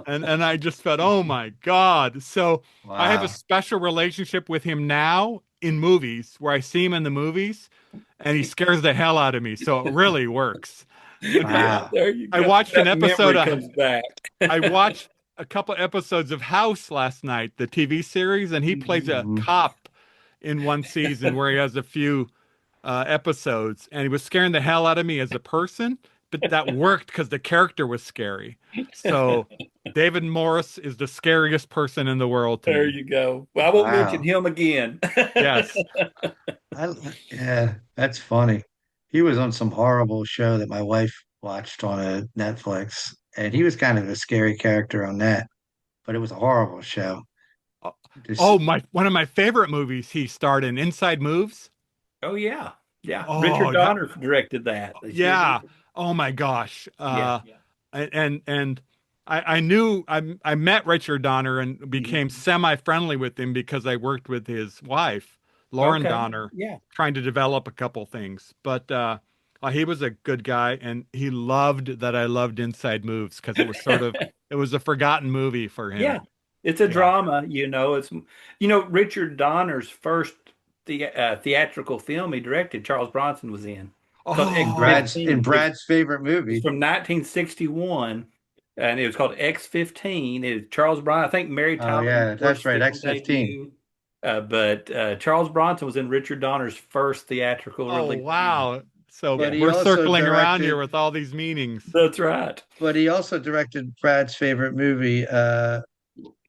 And I just felt, oh my God. So I have a Wow. special relationship with him now in movies where I see him in the movies and he scares the hell out of me. So it really works. Yeah, Wow. there you I go. watched an That episode memory of comes back. I watched a couple episodes of House last night, the TV series, and he plays a Mhm. Mhm. cop in one season where he has a few episodes, and he was scaring the hell out of me as a person, but that worked because the character was scary. So David Morris is the scariest person in the world to There me. you go. Well, I won't mention Wow. him again. Yes. Yeah, that's funny. He was on some horrible show that my wife watched on a Netflix, and he was kind of a scary character on that, but it was a horrible show. Just, Oh, my one of my favorite movies he starred in, Inside Moves. Oh yeah. Yeah. Richard Oh, that Donner directed that. They sure yeah. did. Oh my gosh. Yeah. And I knew I met Richard Donner and Mhm. became semi-friendly with him because I worked with his wife, Lauren Okay. Donner, Yeah. trying to develop a couple things. But he was a good guy, and he loved that I loved Inside Moves because it was a forgotten movie for him. Yeah. It's a Yeah. drama, Richard Donner's first theatrical film he directed, Charles Bronson was in. It's called Oh, In X-15. Brad's favorite It's movie. from 1961, and it was called X-15. It was Charles Bronson. I think Mary Oh Tyler yeah, Moore's that's right. film X-15. debut. But Charles Bronson was in Richard Donner's first theatrical oh release film. wow. So But Yeah, he we're also circling around here directed with all these meanings. that's right. but he also directed Brad's favorite movie.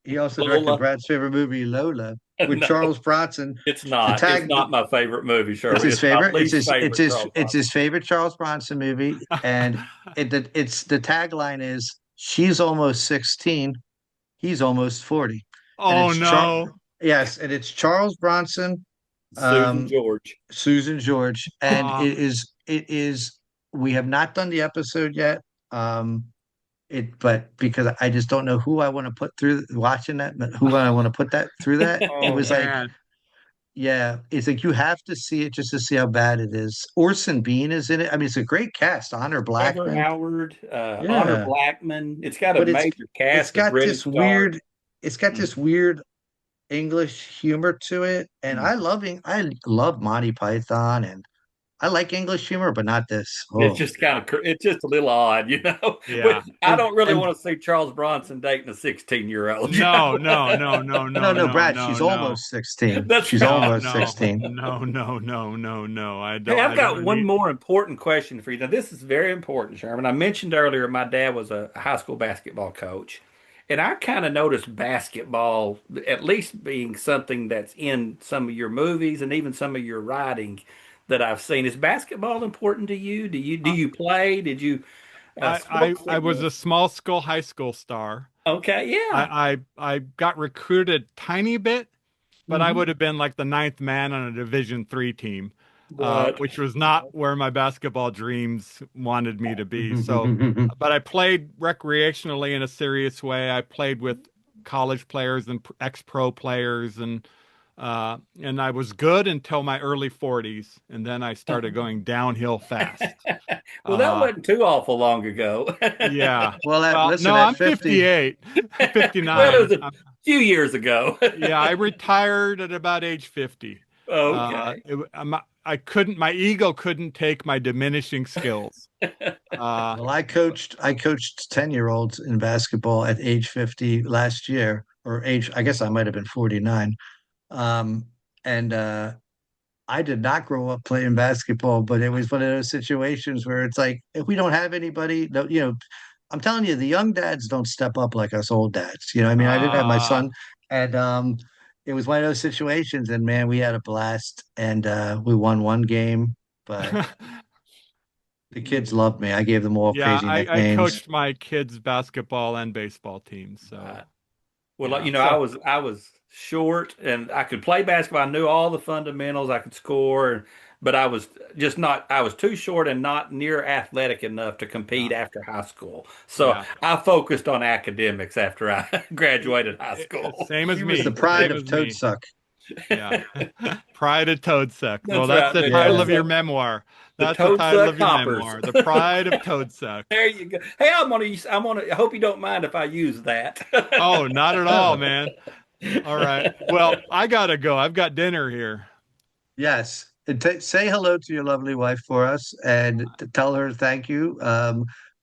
He also directed Lola. Brad's favorite movie, Lola, with No, Charles Bronson. it's The not. It's tag not my favorite movie, It's Sherman. his It's my favorite. least favorite Charles It's Bronson. his favorite Charles Bronson movie, and it's the tagline is "She's almost 16, he's almost 40," and Oh it's Char no. yes, and it's Charles Bronson, Susan um, George. Susan George, and Uh, it is. We have not done the episode yet, but because I just don't know who I want to put through watching that, who I want to put that through that. It oh was like man. yeah, it's like you have to see it just to see how bad it is. Orson Bean is in it. I mean, it's a great cast. Honor Trevor Blackman. Howard, Honor Yeah, Blackman. It's got a but major it's cast of got British this stars. weird it's got Mm. this weird English humor to it, and Mm. I love Monty Python, and I like English humor, but not this. It's Oh, just kind of it's just a little odd. Yeah. I don't really and want to see Charles Bronson dating a 16-year-old. No, no, no, no, no, no, no, no, Brad, no, she's no. almost 16. That's She's right. No, almost no, 16. no, no, no, no, no. Hey, I've I got don't one need. more important question for you. Now, this is very important, Sherman. I mentioned earlier my dad was a high school basketball coach, and I kind of noticed basketball at least being something that's in some of your movies and even some of your writing that I've seen. Is basketball important to you? Do I, you play? Did you sports? I was a small school high school star. Okay, yeah. I got recruited tiny bit, but I Hmm. would have been like the ninth man on a Division III team, But which was not where my basketball dreams wanted me to be. So, but I played recreationally in a serious way. I played with college players and ex-pro players, and I was good until my early 40s, and then I started going downhill fast. well, that Uh, wasn't too awful long ago. yeah. Well, Well, listen, no, at I'm 50, 58, Well, it 59. was a few years ago. Yeah, I retired at about age 50. Okay. I couldn't, my ego couldn't take my diminishing skills. Uh, well, I coached 10-year-olds in basketball at age 50 last year, or age, I guess I might have been 49. Um, and I did not grow up playing basketball, but it was one of those situations where it's like if we don't have anybody, no, I'm telling you, the young dads don't step up like us old dads. I mean, I didn't have my uh, son, and it was one of those situations, and man, we had a blast, and we won one game, but the kids loved me. I gave them all yeah, crazy I nicknames. coached my kids' basketball and baseball teams. So, Right. Well, yeah. I So, was short and I could play basketball. I knew all the fundamentals. I could score, but I was just not. I was too short and not near athletic enough to compete yeah, after high school. So yeah. I focused on academics after I graduated high school. Same as He was the me. pride Same of as me. Toadsuck. Yeah. Pride of Toadsuck. Well, That's that's right. the The title Yeah. of your Toadsuck, memoir. the That's the title Toadsuck of your Hoppers. memoir. The Pride of Toadsuck. There you go. Hey, I hope you don't mind if I use that. Oh, not at all, Oh, man. All right. Well, I gotta go. I've got dinner here. yes. And say hello to your lovely wife for us, and tell her thank you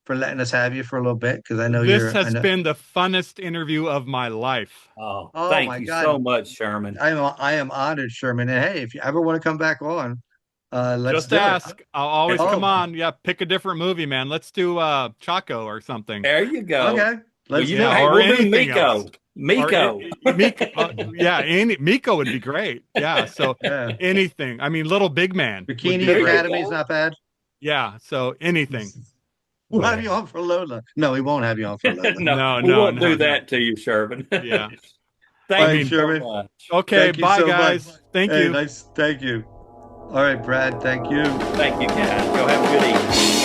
for letting us have you for a little bit because I know This I has know. been the funnest interview of my life. Oh, Oh thank my you God. so much, Sherman. I am honored, Sherman. And hey, if you ever want to come back on, let's Just do it. ask. I'll always come Oh, on. Yeah, pick a different movie, man. Let's do Chaco or something. There you go. okay. Well, Let's do Yeah, it. hey, or we'll do anything else. Miko. Or Miko. Miko. Yeah, Miko would be great. Yeah, so Yeah. anything. I mean, Little Big Man would be Bikini There you great. Academy is go. not bad. Yeah, so anything. We'll have But you on for Lola. No, we won't have you on for Lola. No, no, we no, won't no, do no. that to you, Sherman. Yeah. All I Thank right, you mean, so Sherman. much. okay, Thank you bye so much. guys. Thank Hey, you. nice. Thank you. All right, Brad. Thank you. Thank you, guys. Y'all have a good evening.